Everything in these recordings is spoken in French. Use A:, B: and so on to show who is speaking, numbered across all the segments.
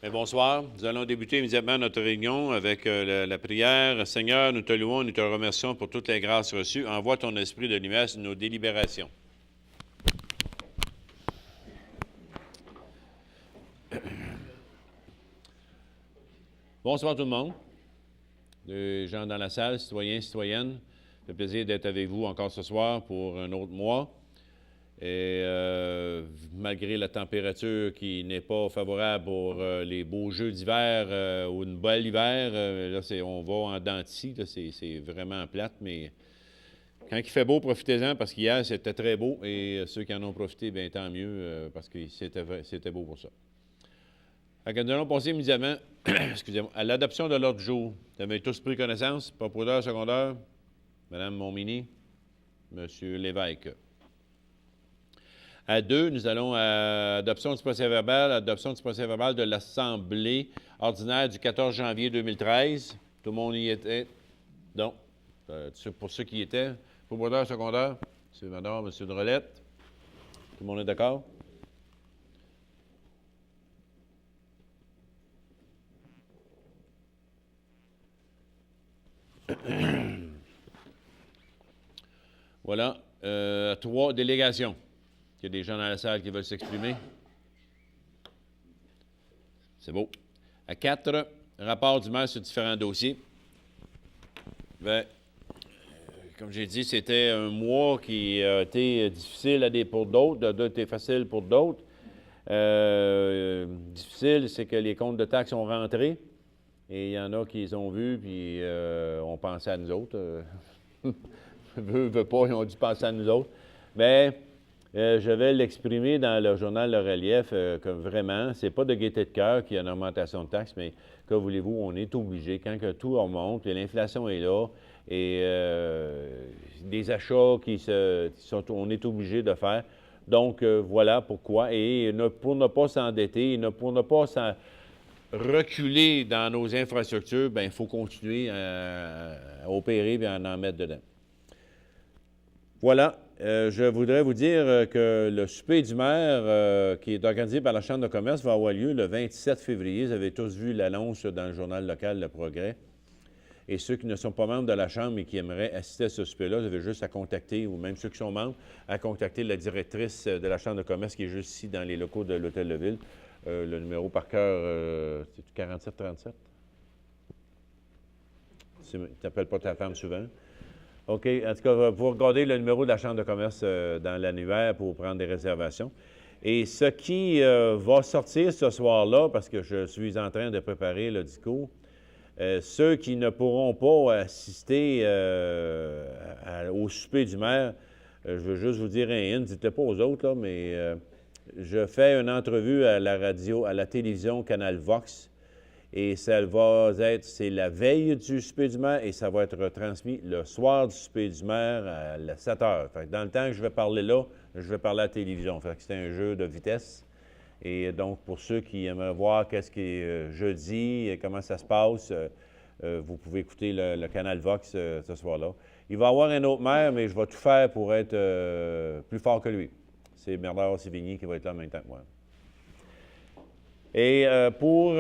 A: Bien, bonsoir. Nous allons débuter immédiatement notre réunion avec la prière. Seigneur, nous te louons, nous te remercions pour toutes les grâces reçues. Envoie ton esprit de lumière sur nos délibérations. Bonsoir tout le monde. Les gens dans la salle, citoyens, citoyennes. Ça fait plaisir d'être avec vous encore ce soir pour un autre mois. Et malgré la température qui n'est pas favorable pour les beaux jeux d'hiver ou une belle hiver, là, on va en dents de scie, c'est vraiment plate, mais quand il fait beau, profitez-en, parce qu'hier, c'était très beau, et ceux qui en ont profité, bien, tant mieux, parce que c'était beau pour ça. Alors, nous allons passer immédiatement excusez-moi, à l'adoption de l'ordre du jour. Vous avez tous pris connaissance, propriétaire secondaire, Mme Montmini, M. Lévesque. À 2, nous allons à adoption du procès-verbal de l'Assemblée ordinaire du 14 janvier 2013. Tout le monde y était? Donc, pour ceux qui y étaient, propriétaire secondaire, M. Madame, M. Drolette. Tout le monde est d'accord? Voilà. 3, délégations. Il y a des gens dans la salle qui veulent s'exprimer. C'est beau. À 4, rapport du maire sur différents dossiers. Bien, comme j'ai dit, c'était un mois qui a été difficile pour d'autres, d'autres été facile pour d'autres. Difficile, c'est que les comptes de taxes sont rentrés et il y en a qui les ont vus puis ont pensé à nous autres. Veut pas, ils ont dû penser à nous autres. Mais je vais l'exprimer dans le journal Le Relief que vraiment, c'est pas de gaieté de cœur qu'il y a une augmentation de taxes, mais que voulez-vous, on est obligé, quand que tout remonte et l'inflation est là, et des achats on est obligé de faire. Donc, voilà pourquoi. Et pour ne pas s'endetter, pour ne pas reculer dans nos infrastructures, bien, il faut continuer à opérer et à en mettre dedans. Voilà. Je voudrais vous dire que le souper du maire, qui est organisé par la Chambre de commerce, va avoir lieu le 27 février. Vous avez tous vu l'annonce dans le journal local Le Progrès. Et ceux qui ne sont pas membres de la Chambre et qui aimeraient assister à ce souper-là, vous avez juste à contacter, ou même ceux qui sont membres, à contacter la directrice de la Chambre de commerce qui est juste ici dans les locaux de l'Hôtel de Ville. Le numéro par cœur, c'est 4737? Tu n'appelles pas ta femme souvent? OK. En tout cas, vous regardez le numéro de la Chambre de commerce dans l'annuaire pour prendre des réservations. Et ce qui va sortir ce soir-là, parce que je suis en train de préparer le discours, ceux qui ne pourront pas assister au souper du maire, je veux juste vous dire un hint, dites-le pas aux autres, là, mais je fais une entrevue à la radio, à la télévision Canal Vox, et ça va être, c'est la veille du souper du maire, et ça va être retransmis le soir du souper du maire à 7 heures. Fait que dans le temps que je vais parler là, je vais parler à la télévision. Fait que c'est un jeu de vitesse. Et donc, pour ceux qui aimeraient voir qu'est-ce qui est jeudi et comment ça se passe, vous pouvez écouter le Canal Vox ce soir-là. Il va y avoir un autre maire, mais je vais tout faire pour être plus fort que lui. C'est Bernard Sévigny qui va être là en même temps que moi. Et pour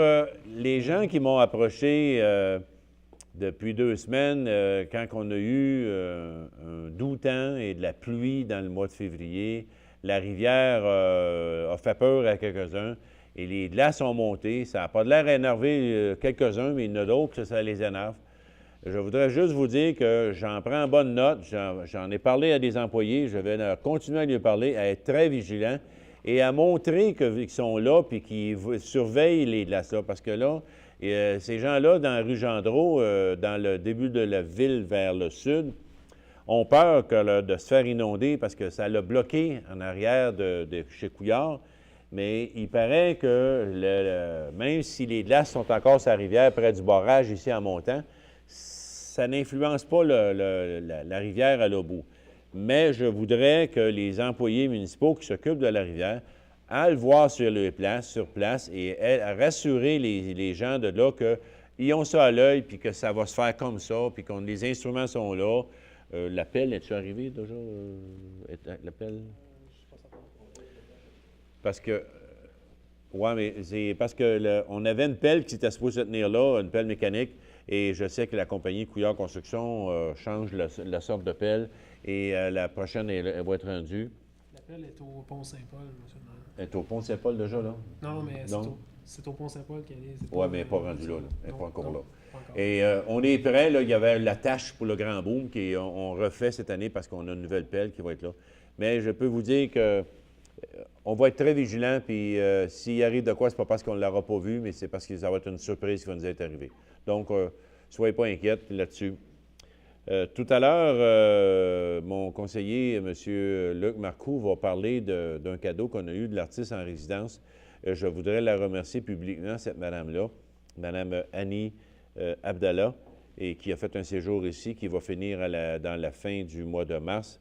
A: les gens qui m'ont approché depuis 2 semaines, quand on a eu un doux temps et de la pluie dans le mois de février, la rivière a fait peur à quelques-uns et les glaces ont monté. Ça n'a pas de l'air énervé quelques-uns, mais il y en a d'autres que ça les énerve. Je voudrais juste vous dire que j'en prends bonne note. J'en ai parlé à des employés. Je vais continuer à lui parler, à être très vigilant et à montrer qu'ils sont là puis qu'ils surveillent les glaces là. Parce que là, ces gens-là, dans la rue Gendreau, dans le début de la ville vers le sud, ont peur de se faire inonder parce que ça l'a bloqué en arrière de chez Couillard. Mais il paraît que même si les glaces sont encore sur la rivière, près du barrage ici en montant, ça n'influence pas la rivière à l'au bout. Mais je voudrais que les employés municipaux qui s'occupent de la rivière aillent voir sur place et rassurer les gens de là qu'ils ont ça à l'œil, puis que ça va se faire comme ça, puis que les instruments sont là. L'appel, es-tu arrivé déjà? L'appel? Parce que Oui, mais c'est parce que on avait une pelle qui était supposée se tenir là, une pelle mécanique, et je sais que la compagnie Couillard Construction change la sorte de pelle, et la prochaine, elle va être rendue.
B: La pelle est au pont Saint-Paul, monsieur le maire.
A: Elle est au pont Saint-Paul déjà, là?
B: Non, mais
A: Non?
B: c'est au pont Saint-Paul qu'elle est.
A: Oui, mais elle n'est pas rendue là. Elle n'est pas encore là.
B: Pas encore.
A: Et on est prêt, là. Il y avait la tâche pour le Grand Boom qu'on refait cette année parce qu'on a une nouvelle pelle qui va être là. Mais je peux vous dire que on va être très vigilants, puis s'il arrive de quoi, c'est pas parce qu'on ne l'aura pas vu, mais c'est parce que ça va être une surprise qui va nous être arrivée. Donc, soyez pas inquiets là-dessus. Tout à l'heure, mon conseiller, M. Luc Marcoux, va parler d'un cadeau qu'on a eu de l'artiste en résidence. Je voudrais la remercier publiquement, cette madame-là, Mme Annie Abdallah, et qui a fait un séjour ici, qui va finir dans la fin du mois de mars.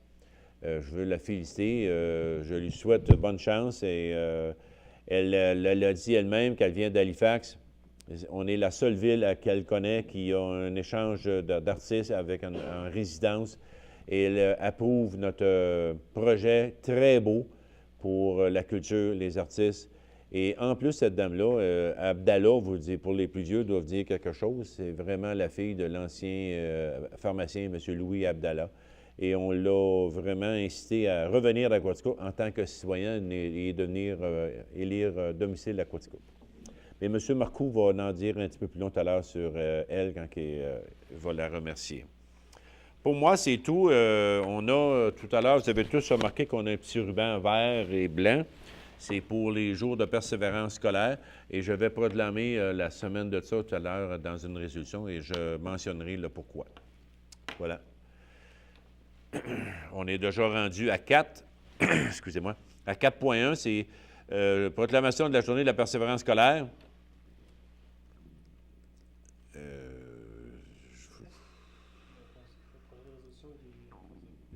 A: Je veux la féliciter. Je lui souhaite bonne chance. Et elle a dit elle-même qu'elle vient d'Halifax. On est la seule ville qu'elle connaît qui a un échange d'artistes avec en résidence. Et elle approuve notre projet très beau pour la culture, les artistes. Et en plus, cette dame-là, Abdallah, pour les plus vieux, doivent dire quelque chose. C'est vraiment la fille de l'ancien pharmacien, M. Louis Abdallah. Et on l'a vraiment incité à revenir à Quaticook en tant que citoyen et devenir élire domicile à Quaticook. Mais M. Marcoux va en dire un petit peu plus long tout à l'heure sur elle quand il va la remercier. Pour moi, c'est tout. On a, tout à l'heure, vous avez tous remarqué qu'on a un petit ruban vert et blanc. C'est pour les jours de persévérance scolaire. Et je vais proclamer la semaine de ça tout à l'heure dans une résolution et je mentionnerai le pourquoi. Voilà. On est déjà rendu à 4. Excusez-moi. À 4.1, c'est proclamation de la journée de la persévérance scolaire.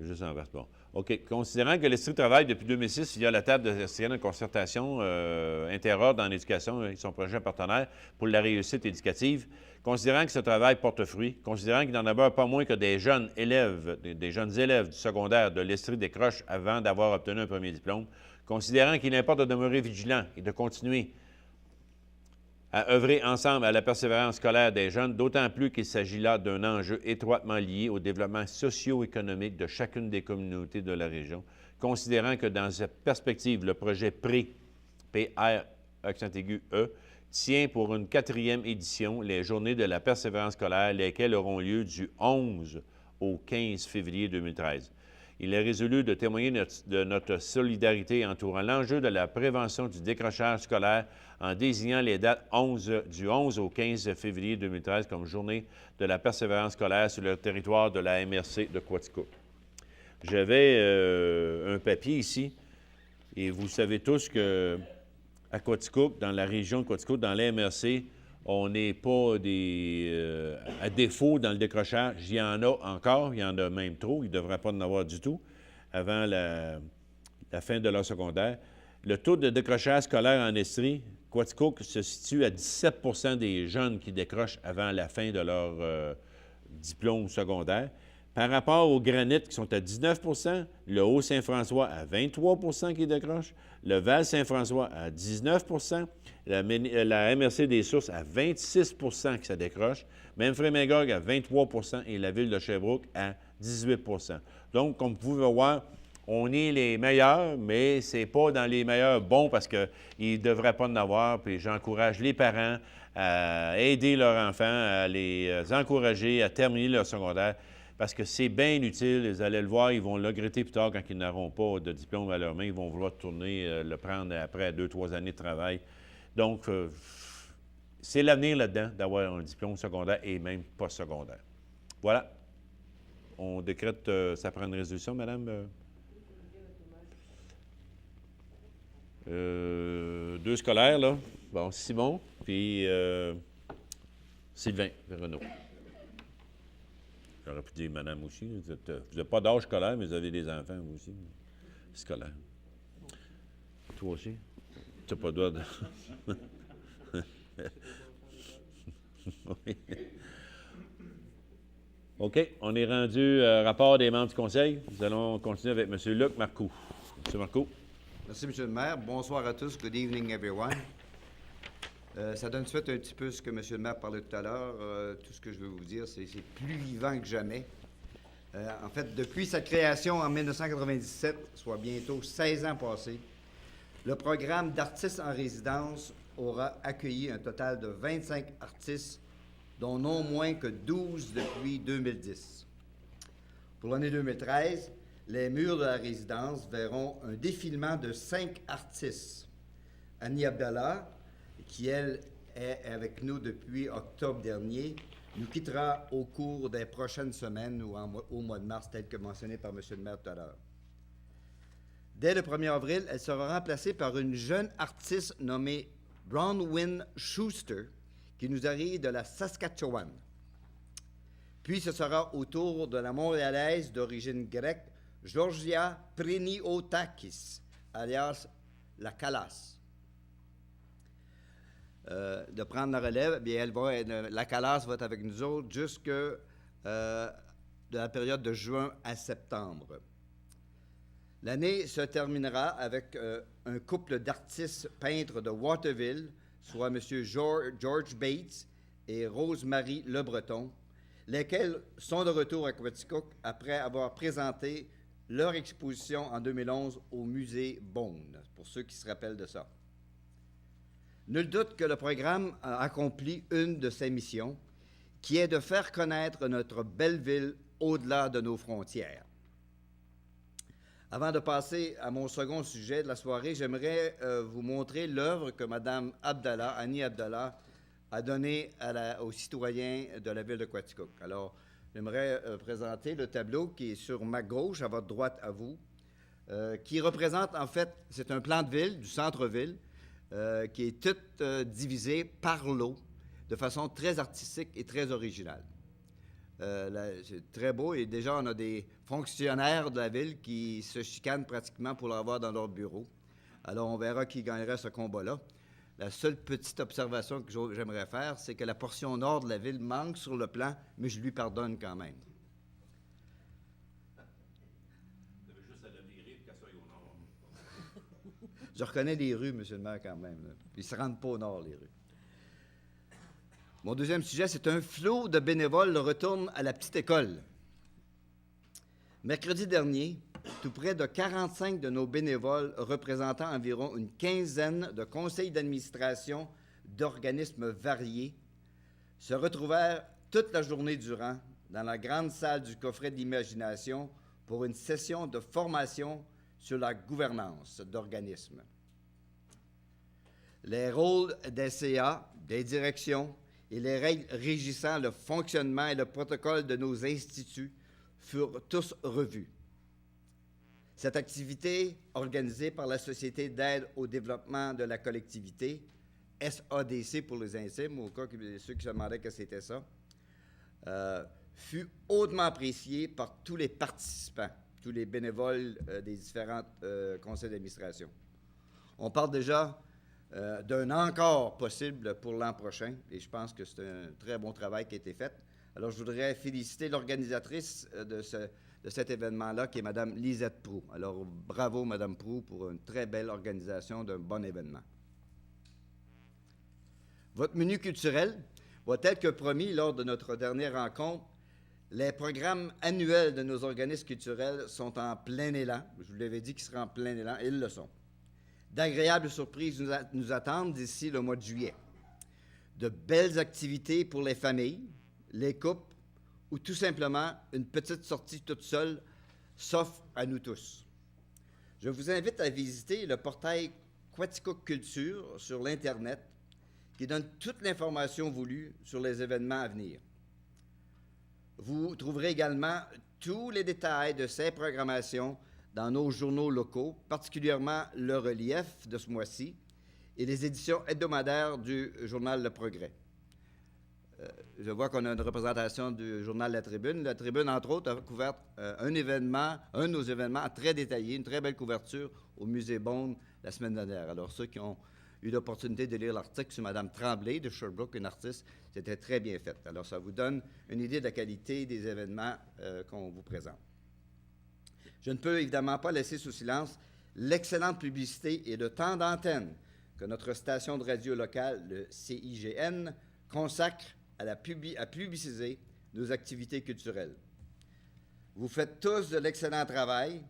A: Juste en verse. Bon. OK. Considérant que l'Estrie travaille depuis 2006 via la table de concertation interordre en éducation et son projet partenaire pour la réussite éducative, considérant que ce travail porte fruit, considérant qu'il n'en demeure pas moins que des jeunes élèves du secondaire de l'Estrie décrochent avant d'avoir obtenu un premier diplôme, considérant qu'il importe de demeurer vigilant et de continuer à œuvrer ensemble à la persévérance scolaire des jeunes, d'autant plus qu'il s'agit là d'un enjeu étroitement lié au développement socio-économique de chacune des communautés de la région, considérant que dans cette perspective, le projet PR, accent aigu, E, tient pour une 4e édition les Journées de la persévérance scolaire, lesquelles auront lieu du 11 au 15 février 2013. Il est résolu de témoigner de notre solidarité entourant l'enjeu de la prévention du décrochage scolaire en désignant les dates du 11 au 15 février 2013 comme journée de la persévérance scolaire sur le territoire de la MRC de Quaticook. J'avais un papier ici, et vous savez tous qu'à Quaticook, dans la région de Quaticook, dans la MRC, on n'est pas à défaut dans le décrochage. Il y en a encore, il y en a même trop. Il ne devrait pas en avoir du tout avant la fin de leur secondaire. Le taux de décrochage scolaire en Estrie, Quaticook se situe à 17 des jeunes qui décrochent avant la fin de leur diplôme secondaire. Par rapport aux granites qui sont à 19 le Haut-Saint-François à 23 qui décrochent, le Val-Saint-François à 19 la MRC des Sources à 26 que ça décroche, même Frémingog à 23 et la ville de Sherbrooke à 18 Donc, comme vous pouvez voir, on est les meilleurs, mais ce n'est pas dans les meilleurs bons parce qu'ils ne devraient pas en avoir. Puis j'encourage les parents à aider leurs enfants, à les encourager à terminer leur secondaire parce que c'est bien utile. Vous allez le voir, ils vont le regretter plus tard quand ils n'auront pas de diplôme à leurs mains. Ils vont vouloir tourner, le prendre après 2-3 années de travail. Donc, c'est l'avenir là-dedans d'avoir un diplôme secondaire et même pas secondaire. Voilà. On décrète, ça prend une résolution, madame? 2 scolaires, là. Bon, Simon, puis Sylvain Renaud. J'aurais pu dire madame aussi. Vous n'avez pas d'âge scolaire, mais vous avez des enfants, vous aussi. Scolaire. Toi aussi? Tu n'as pas le droit de... Oui. OK, on est rendu rapport des membres du conseil. Nous allons continuer avec M. Luc Marcoux. M. Marcoux.
C: Merci, M. le maire. Bonsoir à tous. Good evening, everyone. Ça donne suite un petit peu ce que M. le maire parlait tout à l'heure. Tout ce que je veux vous dire, c'est plus vivant que jamais. En fait, depuis sa création en 1997, soit bientôt 16 ans passés, le programme d'artistes en résidence aura accueilli un total de 25 artistes, dont non moins que 12 depuis 2010. Pour l'année 2013, les murs de la résidence verront un défilement de 5 artistes. Annie Abdallah, qui, elle, est avec nous depuis octobre dernier, nous quittera au cours des prochaines semaines ou au mois de mars, tel que mentionné par M. le maire tout à l'heure. Dès le 1er avril, elle sera remplacée par une jeune artiste nommée Bronwyn Schuster, qui nous arrive de la Saskatchewan. Puis ce sera au tour de la Montréalaise d'origine grecque, Georgia Preniotakis, alias la Calas. De prendre la relève, bien, la Calas va être avec nous autres jusque de la période de juin à septembre. L'année se terminera avec un couple d'artistes peintres de Waterville, soit M. George Bates et Rose-Marie Le Breton, lesquels sont de retour à Quaticook après avoir présenté leur exposition en 2011 au musée Beaune, pour ceux qui se rappellent de ça. Nul doute que le programme a accompli une de ses missions, qui est de faire connaître notre belle ville au-delà de nos frontières. Avant de passer à mon second sujet de la soirée, j'aimerais vous montrer l'œuvre que Mme Abdallah, Annie Abdallah, a donnée aux citoyens de la ville de Quaticook. Alors, j'aimerais présenter le tableau qui est sur ma gauche, à votre droite à vous, qui représente, en fait, c'est un plan de ville, du centre-ville, qui est tout divisé par l'eau, de façon très artistique et très originale. C'est très beau et déjà, on a des fonctionnaires de la ville qui se chicanent pratiquement pour l'avoir dans leur bureau. Alors, on verra qui gagnerait ce combat-là. La seule petite observation que j'aimerais faire, c'est que la portion nord de la ville manque sur le plan, mais je lui pardonne quand même.
A: Vous avez juste à le virer et qu'elle soit au nord.
C: Je reconnais les rues, M. le maire, quand même. Là. Ils ne se rendent pas au nord, les rues. Mon deuxième sujet, c'est un flot de bénévoles retourne à la petite école. Mercredi dernier, tout près de 45 de nos bénévoles, représentant environ une quinzaine de conseils d'administration d'organismes variés, se retrouvèrent toute la journée durant dans la grande salle du coffret de l'imagination pour une session de formation sur la gouvernance d'organismes. Les rôles des CA, des directions et les règles régissant le fonctionnement et le protocole de nos instituts furent tous revus. Cette activité, organisée par la Société d'aide au développement de la collectivité, SADC pour les intimes, au cas que ceux qui se demandaient que c'était ça, fut hautement appréciée par tous les participants, tous les bénévoles des différents conseils d'administration. On parle déjà d'un encore possible pour l'an prochain, et je pense que c'est un très bon travail qui a été fait. Alors, je voudrais féliciter l'organisatrice de cet événement-là, qui est Mme Lisette Proulx. Alors, bravo, Mme Proulx, pour une très belle organisation d'un bon événement. Votre menu culturel va, tel que promis lors de notre dernière rencontre, les programmes annuels de nos organismes culturels sont en plein élan. Je vous l'avais dit qu'ils seraient en plein élan, et ils le sont. D'agréables surprises nous attendent d'ici le mois de juillet. De belles activités pour les familles, les couples, ou tout simplement une petite sortie toute seule s'offre à nous tous. Je vous invite à visiter le portail Quaticook Culture sur l'Internet qui donne toute l'information voulue sur les événements à venir. Vous trouverez également tous les détails de ces programmations dans nos journaux locaux, particulièrement Le Relief de ce mois-ci et les éditions hebdomadaires du journal Le Progrès. Je vois qu'on a une représentation du journal La Tribune. La Tribune, entre autres, a couvert un de nos événements très détaillé, une très belle couverture au musée Beaune la semaine dernière. Alors, ceux qui ont eu l'opportunité de lire l'article sur Mme Tremblay de Sherbrooke, une artiste, c'était très bien fait. Alors, ça vous donne une idée de la qualité des événements qu'on vous présente. Je ne peux évidemment pas laisser sous silence l'excellente publicité et le temps d'antenne que notre station de radio locale, le CIGN, consacre à publiciser nos activités culturelles. Vous faites tous de l'excellent travail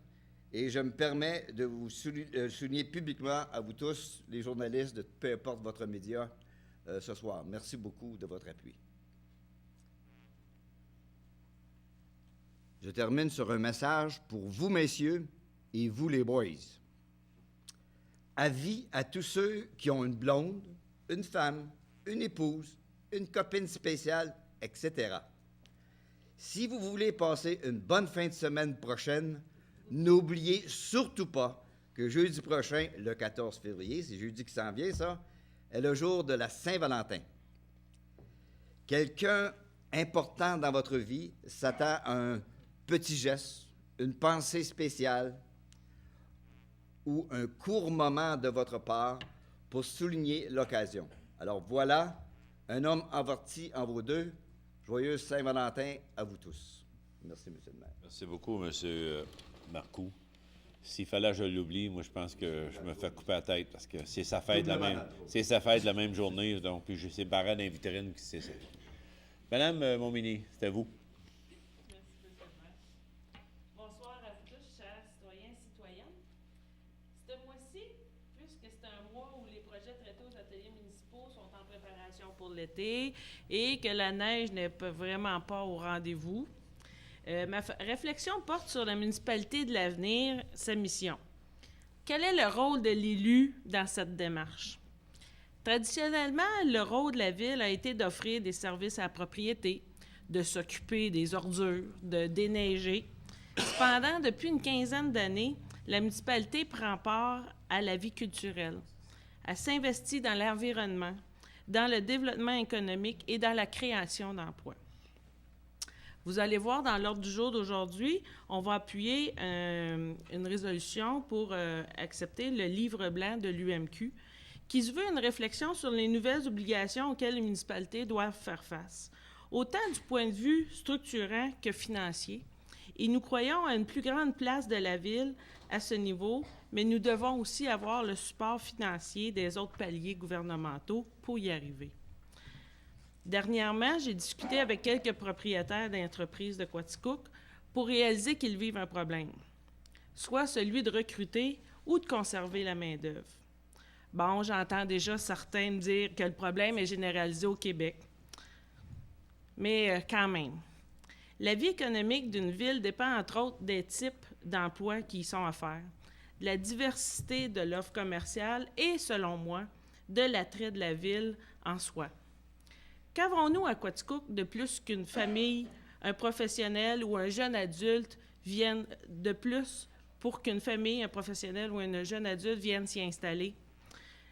C: et je me permets de vous souligner publiquement à vous tous, les journalistes de peu importe votre média, ce soir. Merci beaucoup de votre appui. Je termine sur un message pour vous, messieurs, et vous, les boys. Avis à tous ceux qui ont une blonde, une femme, une épouse, une copine spéciale, etc. Si vous voulez passer une bonne fin de semaine prochaine, n'oubliez surtout pas que jeudi prochain, le 14 février, c'est jeudi qui s'en vient, ça, est le jour de la Saint-Valentin. Quelqu'un important dans votre vie s'attend à un petit geste, une pensée spéciale ou un court moment de votre part pour souligner l'occasion. Alors voilà, un homme averti en vaut deux. Joyeuse Saint-Valentin à vous tous. Merci, M. le maire.
A: Merci beaucoup, M. Marcoux. S'il fallait que je l'oublie, moi, je pense que je me fais couper la tête parce que c'est sa fête la même journée. Donc, puis j'ai ces barades en vitrine qui c'est ça. Madame Montminy, c'est à vous.
D: Merci, M. le maire. Bonsoir à vous tous, chers citoyens et citoyennes. Ce mois-ci, puisque c'est un mois où les projets traités aux ateliers municipaux sont en préparation pour l'été et que la neige n'est vraiment pas au rendez-vous, ma réflexion porte sur la municipalité de l'avenir, sa mission. Quel est le rôle de l'élu dans cette démarche? Traditionnellement, le rôle de la ville a été d'offrir des services à la propriété, de s'occuper des ordures, de déneiger. Cependant, depuis une quinzaine d'années, la municipalité prend part à la vie culturelle. Elle s'investit dans l'environnement, dans le développement économique et dans la création d'emplois. Vous allez voir dans l'ordre du jour d'aujourd'hui, on va appuyer une résolution pour accepter le livre blanc de l'UMQ, qui se veut une réflexion sur les nouvelles obligations auxquelles les municipalités doivent faire face, autant du point de vue structurant que financier. Et nous croyons à une plus grande place de la ville à ce niveau, mais nous devons aussi avoir le support financier des autres paliers gouvernementaux pour y arriver. Dernièrement, j'ai discuté avec quelques propriétaires d'entreprises de Quaticook pour réaliser qu'ils vivent un problème, soit celui de recruter ou de conserver la main-d'œuvre. Bon, j'entends déjà certains me dire que le problème est généralisé au Québec. Mais quand même, la vie économique d'une ville dépend entre autres des types d'emplois qui y sont offerts, de la diversité de l'offre commerciale et, selon moi, de l'attrait de la ville en soi. Qu'avons-nous à Quaticook de plus qu'une famille, un professionnel ou un jeune adulte viennent de plus pour qu'une famille, un professionnel ou un jeune adulte viennent s'y installer?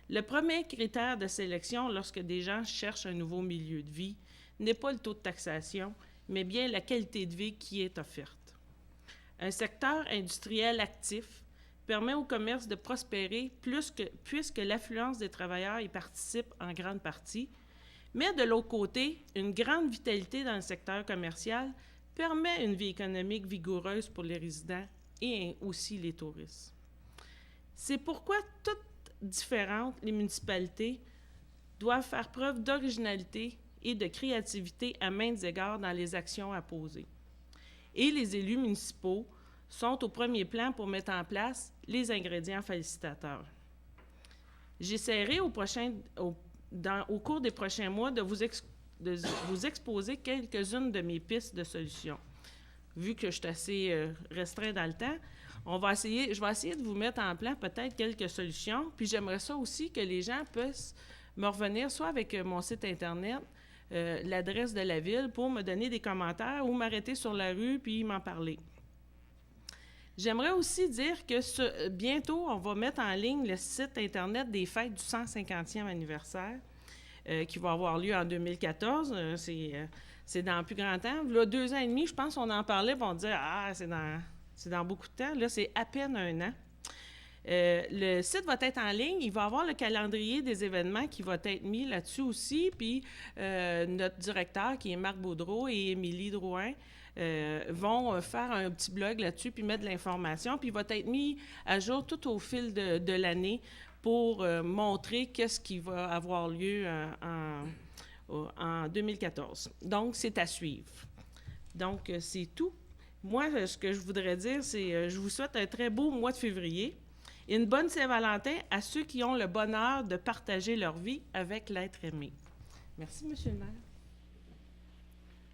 D: Le premier critère de sélection lorsque des gens cherchent un nouveau milieu de vie n'est pas le taux de taxation, mais bien la qualité de vie qui est offerte. Un secteur industriel actif permet au commerce de prospérer puisque l'affluence des travailleurs y participe en grande partie, mais de l'autre côté, une grande vitalité dans le secteur commercial permet une vie économique vigoureuse pour les résidents et aussi les touristes. C'est pourquoi toutes différentes, les municipalités doivent faire preuve d'originalité et de créativité à maints égards dans les actions à poser. Et les élus municipaux sont au premier plan pour mettre en place les ingrédients facilitateurs. J'essaierai au cours des prochains mois de vous exposer quelques-unes de mes pistes de solutions. Vu que je suis assez restreint dans le temps, je vais essayer de vous mettre en plan peut-être quelques solutions, puis j'aimerais ça aussi que les gens puissent me revenir soit avec mon site Internet, l'adresse de la ville, pour me donner des commentaires ou m'arrêter sur la rue puis m'en parler. J'aimerais aussi dire que bientôt, on va mettre en ligne le site Internet des fêtes du 150e anniversaire qui va avoir lieu en 2014. C'est dans plus grand temps. Là, 2 ans et demi, je pense qu'on en parlait, puis on disait « Ah, c'est dans beaucoup de temps. » Là, c'est à peine 1 an. Le site va être en ligne. Il va y avoir le calendrier des événements qui va être mis là-dessus aussi. Puis notre directeur, qui est Marc Baudreau, et Émilie Drouin, vont faire un petit blog là-dessus puis mettre de l'information. Puis il va être mis à jour tout au fil de l'année pour montrer qu'est-ce qui va avoir lieu en 2014. Donc, c'est à suivre. Donc, c'est tout. Moi, ce que je voudrais dire, c'est je vous souhaite un très beau mois de février et une bonne Saint-Valentin à ceux qui ont le bonheur de partager leur vie avec l'être aimé. Merci, M. le maire.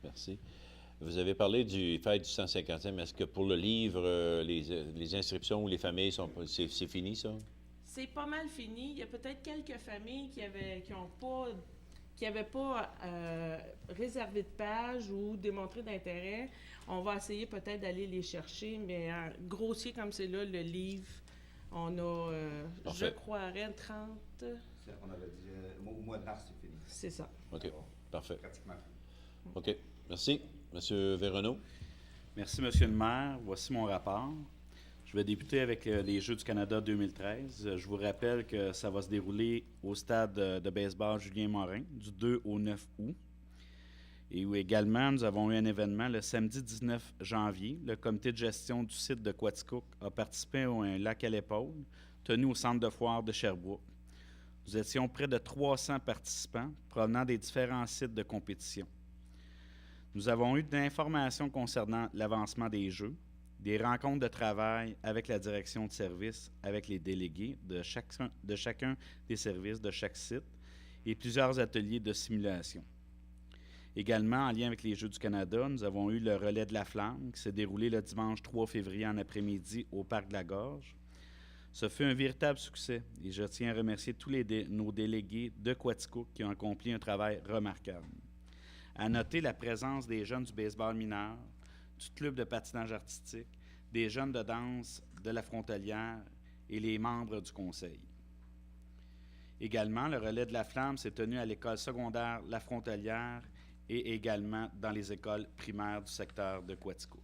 A: Merci. Vous avez parlé du fête du 150e. Est-ce que pour le livre, les inscriptions ou les familles, c'est fini, ça?
D: C'est pas mal fini. Il y a peut-être quelques familles qui n'avaient pas réservé de page ou démontré d'intérêt. On va essayer peut-être d'aller les chercher, mais grossier comme c'est là, le livre, on a, je croirais, 30...
C: On avait dit, au mois de mars, c'est fini.
D: C'est ça.
A: OK, parfait.
C: Pratiquement.
A: OK, merci. Monsieur Véronneau.
E: Merci, Monsieur le maire. Voici mon rapport. Je vais débuter avec les Jeux du Canada 2013. Je vous rappelle que ça va se dérouler au stade de baseball Julien Morin du 2 au 9 août. Et où également, nous avons eu un événement le samedi 19 janvier. Le comité de gestion du site de Quaticook a participé à un lac à l'épaule tenu au centre de foire de Sherbrooke. Nous étions près de 300 participants provenant des différents sites de compétition. Nous avons eu d'informations concernant l'avancement des Jeux, des rencontres de travail avec la direction de service, avec les délégués de chacun des services de chaque site et plusieurs ateliers de simulation. Également, en lien avec les Jeux du Canada, nous avons eu le relais de la flamme qui s'est déroulé le dimanche 3 février en après-midi au Parc de la Gorge. Ce fut un véritable succès et je tiens à remercier tous nos délégués de Quaticook qui ont accompli un travail remarquable. À noter la présence des jeunes du baseball mineur, du club de patinage artistique, des jeunes de danse de la Frontalière et les membres du conseil. Également, le relais de la flamme s'est tenu à l'école secondaire La Frontalière et également dans les écoles primaires du secteur de Quaticook.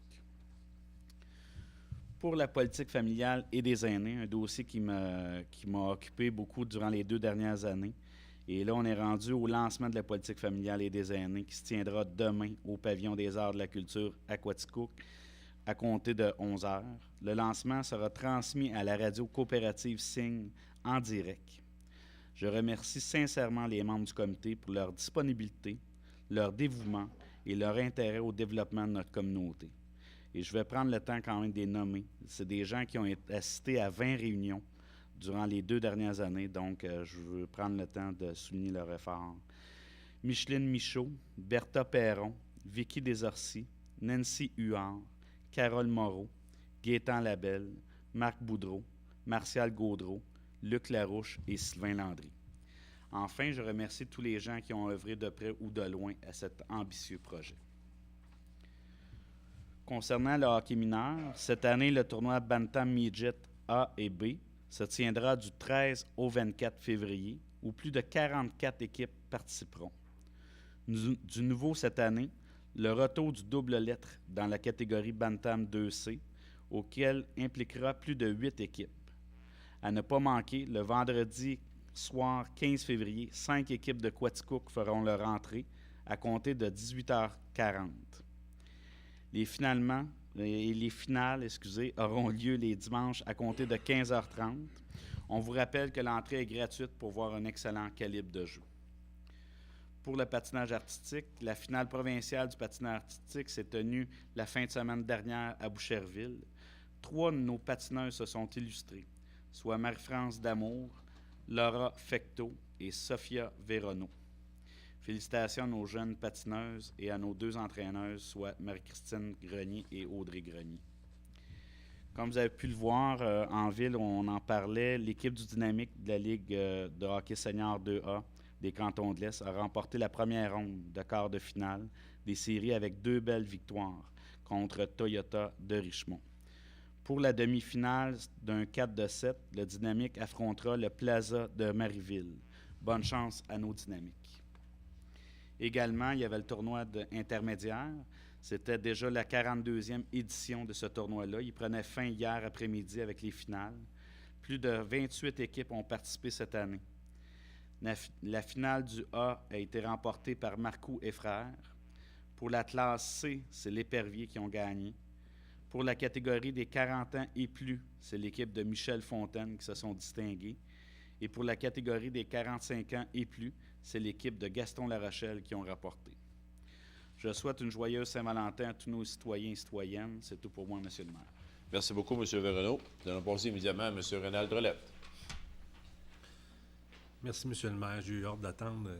E: Pour la politique familiale et des aînés, un dossier qui m'a occupé beaucoup durant les 2 dernières années. Et là, on est rendu au lancement de la politique familiale et des aînés qui se tiendra demain au pavillon des arts de la culture à Quaticook à compter de 11 h. Le lancement sera transmis à la radio coopérative Signe en direct. Je remercie sincèrement les membres du comité pour leur disponibilité, leur dévouement et leur intérêt au développement de notre communauté. Et je vais prendre le temps quand même de les nommer. C'est des gens qui ont assisté à 20 réunions durant les 2 dernières années, donc je veux prendre le temps de souligner leur effort. Micheline Michaud, Bertha Perron, Vicky Desorcy, Nancy Huard, Carole Moreau, Gaétan Labelle, Marc Boudreau, Martial Gaudreau, Luc Larouche et Sylvain Landry. Enfin, je remercie tous les gens qui ont œuvré de près ou de loin à cet ambitieux projet. Concernant le hockey mineur, cette année, le tournoi Bantam Midget A et B se tiendra du 13 au 24 février, où plus de 44 équipes participeront. Du nouveau cette année, le retour du double lettre dans la catégorie Bantam 2C, auquel impliquera plus de 8 équipes. À ne pas manquer, le vendredi soir 15 février, 5 équipes de Quaticook feront leur entrée à compter de 18h40. Les finales auront lieu les dimanches à compter de 15h30. On vous rappelle que l'entrée est gratuite pour voir un excellent calibre de jeu. Pour le patinage artistique, la finale provinciale du patinage artistique s'est tenue la fin de semaine dernière à Boucherville. 3 de nos patineuses se sont illustrées, soit Marie-France Damour, Laura Fecteau et Sophia Véronneau. Félicitations à nos jeunes patineuses et à nos 2 entraîneuses, soit Marie-Christine Grenier et Audrey Grenier. Comme vous avez pu le voir, en ville, on en parlait, l'équipe du Dynamique de la Ligue de hockey senior 2A des Cantons de l'Est a remporté la première ronde de quart de finale des séries avec 2 belles victoires contre Toyota de Richmond. Pour la demi-finale d'un 4-7, le Dynamique affrontera le Plaza de Marieville. Bonne chance à nos Dynamiques. Également, il y avait le tournoi intermédiaire. C'était déjà la 42e édition de ce tournoi-là. Il prenait fin hier après-midi avec les finales. Plus de 28 équipes ont participé cette année. La finale du A a été remportée par Marcoux et Frères. Pour la classe C, c'est l'Épervier qui ont gagné. Pour la catégorie des 40 ans et plus, c'est l'équipe de Michel Fontaine qui se sont distingués. Et pour la catégorie des 45 ans et plus, c'est l'équipe de Gaston Larochelle qui ont rapporté. Je souhaite une joyeuse Saint-Valentin à tous nos citoyens et citoyennes. C'est tout pour moi, Monsieur le maire.
A: Merci beaucoup, M. Véronneau. Nous allons passer immédiatement à M. Rénal Drolette.
F: Merci, Monsieur le maire. J'ai eu hâte d'attendre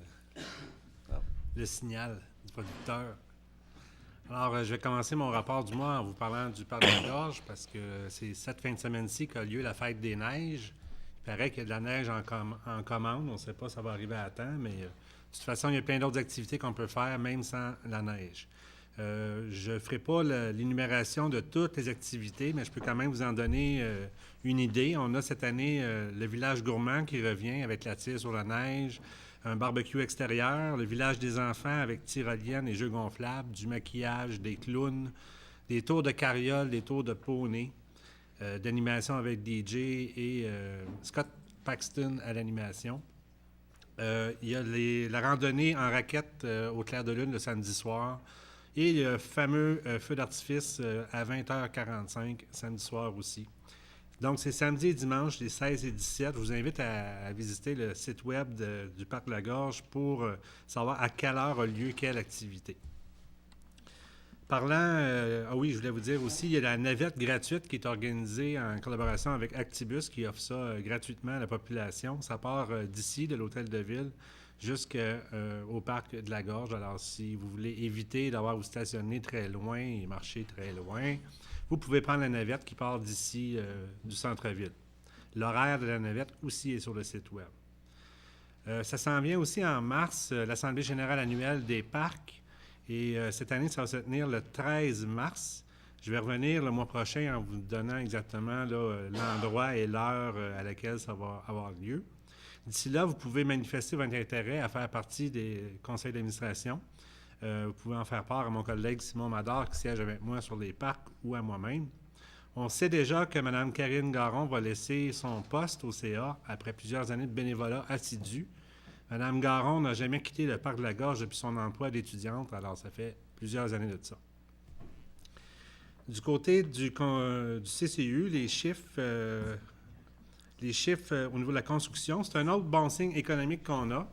F: le signal du producteur. Alors, je vais commencer mon rapport du mois en vous parlant du parc de la Gorge parce que c'est cette fin de semaine-ci qu'a lieu la fête des neiges. Il paraît qu'il y a de la neige en commande. On ne sait pas si ça va arriver à temps, mais de toute façon, il y a plein d'autres activités qu'on peut faire même sans la neige. Je ne ferai pas l'énumération de toutes les activités, mais je peux quand même vous en donner une idée. On a cette année le village gourmand qui revient avec la tire sur la neige, un barbecue extérieur, le village des enfants avec tyrolienne et jeux gonflables, du maquillage, des clowns, des tours de carriole, des tours de poney, d'animation avec DJ et Scott Paxton à l'animation. Il y a la randonnée en raquette au clair de lune le samedi soir et le fameux feu d'artifice à 20h45 samedi soir aussi. Donc, c'est samedi et dimanche, les 16 et 17. Je vous invite à visiter le site web du Parc de la Gorge pour savoir à quelle heure a lieu quelle activité. Parlant, oui, je voulais vous dire aussi, il y a la navette gratuite qui est organisée en collaboration avec Actibus qui offre ça gratuitement à la population. Ça part d'ici, de l'hôtel de ville, jusqu'au Parc de la Gorge. Alors, si vous voulez éviter d'avoir vous stationner très loin et marcher très loin, vous pouvez prendre la navette qui part d'ici, du centre-ville. L'horaire de la navette aussi est sur le site web. Ça s'en vient aussi en mars, l'Assemblée générale annuelle des parcs. Et cette année, ça va se tenir le 13 mars. Je vais revenir le mois prochain en vous donnant exactement l'endroit et l'heure à laquelle ça va avoir lieu. D'ici là, vous pouvez manifester votre intérêt à faire partie des conseils d'administration. Vous pouvez en faire part à mon collègue Simon Mador qui siège avec moi sur les parcs ou à moi-même. On sait déjà que Mme Karine Garon va laisser son poste au CA après plusieurs années de bénévolat assidu. Mme Garon n'a jamais quitté le Parc de la Gorge depuis son emploi d'étudiante, alors ça fait plusieurs années de ça. Du côté du CCU, les chiffres au niveau de la construction, c'est un autre bon signe économique qu'on a.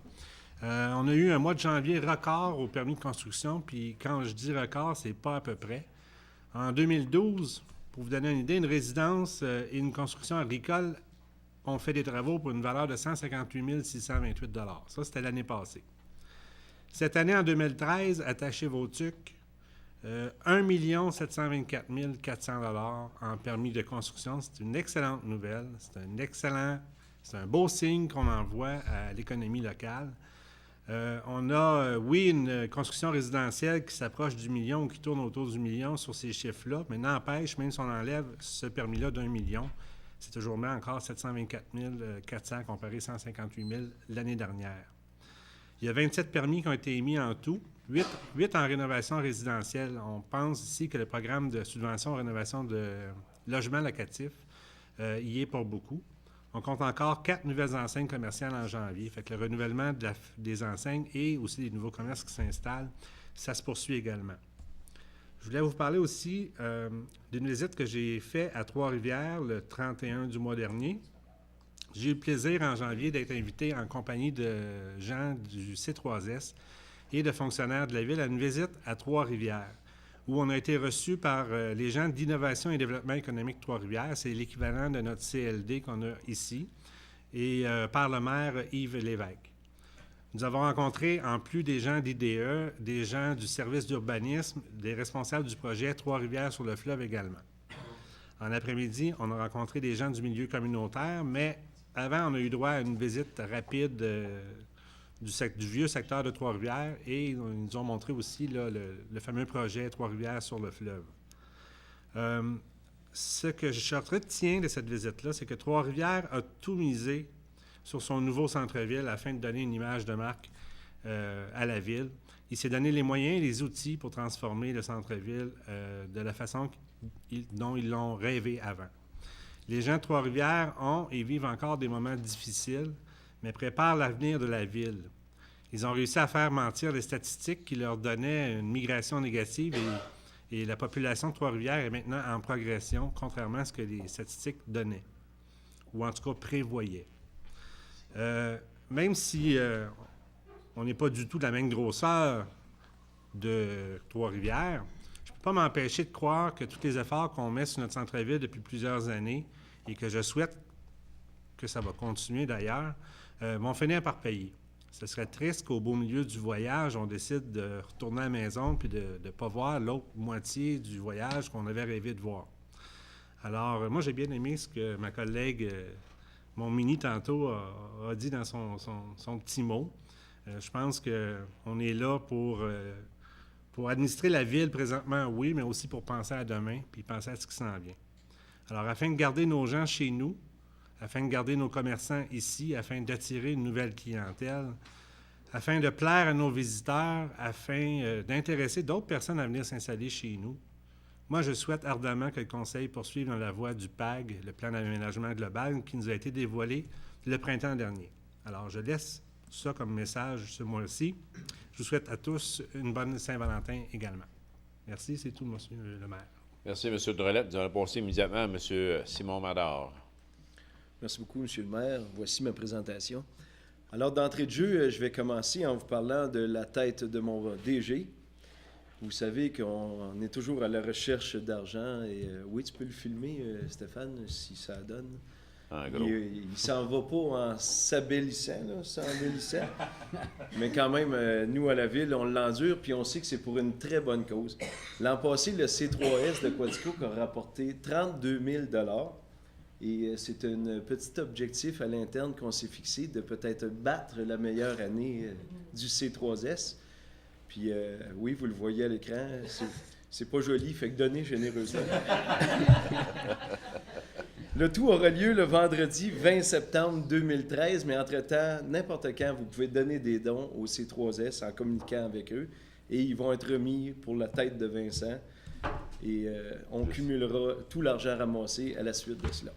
F: On a eu un mois de janvier record au permis de construction, puis quand je dis record, c'est pas à peu près. En 2012, pour vous donner une idée, une résidence et une construction agricole ont fait des travaux pour une valeur de 158 628 $. Ça, c'était l'année passée. Cette année, en 2013, attachez vos tucs, 1 724 400 $ en permis de construction. C'est une excellente nouvelle. C'est un beau signe qu'on envoie à l'économie locale. On a, oui, une construction résidentielle qui s'approche du million ou qui tourne autour du million sur ces chiffres-là, mais n'empêche, même si on enlève ce permis-là d'1 million, c'est toujours même encore 724 400 comparé à 158 000 l'année dernière. Il y a 27 permis qui ont été émis en tout, 8 en rénovation résidentielle. On pense ici que le programme de subvention en rénovation de logements locatifs y est pour beaucoup. On compte encore 4 nouvelles enseignes commerciales en janvier. Fait que le renouvellement des enseignes et aussi des nouveaux commerces qui s'installent, ça se poursuit également. Je voulais vous parler aussi d'une visite que j'ai faite à Trois-Rivières le 31 du mois dernier. J'ai eu le plaisir en janvier d'être invité en compagnie de gens du C3S et de fonctionnaires de la ville à une visite à Trois-Rivières, où on a été reçus par les gens d'Innovation et Développement économique Trois-Rivières. C'est l'équivalent de notre CLD qu'on a ici, et par le maire Yves Lévesque. Nous avons rencontré, en plus des gens d'IDE, des gens du service d'urbanisme, des responsables du projet Trois-Rivières sur le fleuve également. En après-midi, on a rencontré des gens du milieu communautaire, mais avant, on a eu droit à une visite rapide du vieux secteur de Trois-Rivières et ils nous ont montré aussi là, le fameux projet Trois-Rivières sur le fleuve. Ce que je retiens de cette visite-là, c'est que Trois-Rivières a tout misé sur son nouveau centre-ville afin de donner une image de marque à la ville. Il s'est donné les moyens et les outils pour transformer le centre-ville de la façon dont ils l'ont rêvé avant. Les gens de Trois-Rivières ont et vivent encore des moments difficiles, mais préparent l'avenir de la ville. Ils ont réussi à faire mentir les statistiques qui leur donnaient une migration négative et la population de Trois-Rivières est maintenant en progression, contrairement à ce que les statistiques donnaient, ou en tout cas prévoyaient. Même si on n'est pas du tout de la même grosseur de Trois-Rivières, je ne peux pas m'empêcher de croire que tous les efforts qu'on met sur notre centre-ville depuis plusieurs années et que je souhaite que ça va continuer d'ailleurs, vont finir par payer. Ce serait triste qu'au beau milieu du voyage, on décide de retourner à la maison puis de ne pas voir l'autre moitié du voyage qu'on avait rêvé de voir. Alors, moi, j'ai bien aimé ce que ma collègue, mon mini tantôt, a dit dans son petit mot. Je pense qu'on est là pour administrer la ville présentement, oui, mais aussi pour penser à demain puis penser à ce qui s'en vient. Alors, afin de garder nos gens chez nous, afin de garder nos commerçants ici, afin d'attirer une nouvelle clientèle, afin de plaire à nos visiteurs, afin d'intéresser d'autres personnes à venir s'installer chez nous. Moi, je souhaite ardemment que le Conseil poursuive dans la voie du PAG, le plan d'aménagement global, qui nous a été dévoilé le printemps dernier. Alors, je laisse ça comme message ce mois-ci. Je vous souhaite à tous une bonne Saint-Valentin également. Merci, c'est tout, Monsieur le maire.
A: Merci, M. Drolette. Nous allons passer immédiatement à M. Simon Mador.
G: Merci beaucoup, M. le maire. Voici ma présentation. Alors, d'entrée de jeu, je vais commencer en vous parlant de la tête de mon DG. Vous savez qu'on est toujours à la recherche d'argent. Et oui, tu peux le filmer, Stéphane, si ça donne.
A: En gros.
G: Il s'en va pas en s'abellissant, là, s'embellissant. Mais quand même, nous, à la ville, on l'endure, puis on sait que c'est pour une très bonne cause. L'an passé, le C3S de Quaticook a rapporté 32 000 $. Et c'est un petit objectif à l'interne qu'on s'est fixé de peut-être battre la meilleure année du C3S. Puis oui, vous le voyez à l'écran, c'est pas joli, fait que donnez généreusement. Le tout aura lieu le vendredi 20 septembre 2013, mais entre-temps, n'importe quand, vous pouvez donner des dons au C3S en communiquant avec eux et ils vont être remis pour la tête de Vincent et on cumulera tout l'argent ramassé à la suite de cela.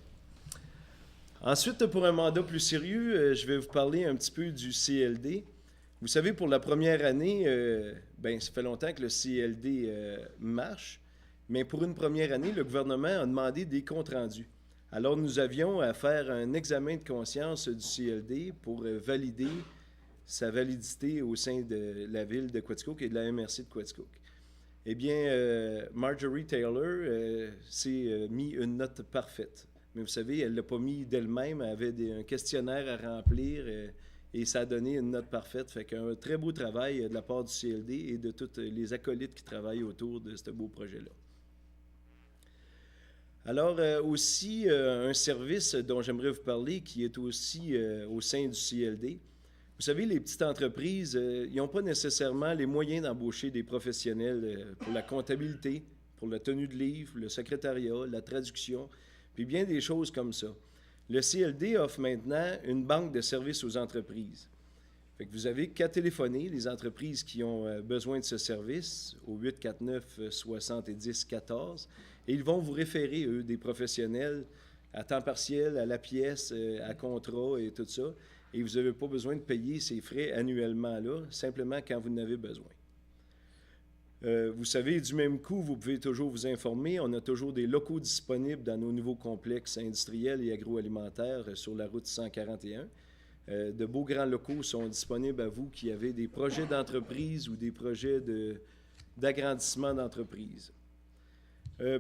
G: Ensuite, pour un mandat plus sérieux, je vais vous parler un petit peu du CLD. Vous savez, pour la première année, ça fait longtemps que le CLD marche, mais pour une première année, le gouvernement a demandé des comptes rendus. Alors, nous avions à faire un examen de conscience du CLD pour valider sa validité au sein de la ville de Quaticook et de la MRC de Quaticook. Eh bien, Marjorie Taylor s'est mis une note parfaite. Mais vous savez, elle ne l'a pas mis d'elle-même. Elle avait un questionnaire à remplir et ça a donné une note parfaite. Fait qu'un très beau travail de la part du CLD et de tous les acolytes qui travaillent autour de ce beau projet-là. Alors, aussi, un service dont j'aimerais vous parler qui est aussi au sein du CLD. Vous savez, les petites entreprises, ils n'ont pas nécessairement les moyens d'embaucher des professionnels pour la comptabilité, pour la tenue de livre, le secrétariat, la traduction, puis bien des choses comme ça. Le CLD offre maintenant une banque de services aux entreprises. Fait que vous avez qu'à téléphoner les entreprises qui ont besoin de ce service au 849-70-14 et ils vont vous référer, eux, des professionnels à temps partiel, à la pièce, à contrat et tout ça. Et vous n'avez pas besoin de payer ces frais annuellement là, simplement quand vous en avez besoin. Vous savez, du même coup, vous pouvez toujours vous informer. On a toujours des locaux disponibles dans nos nouveaux complexes industriels et agroalimentaires sur la route 141. De beaux grands locaux sont disponibles à vous qui avez des projets d'entreprise ou des projets d'agrandissement d'entreprise.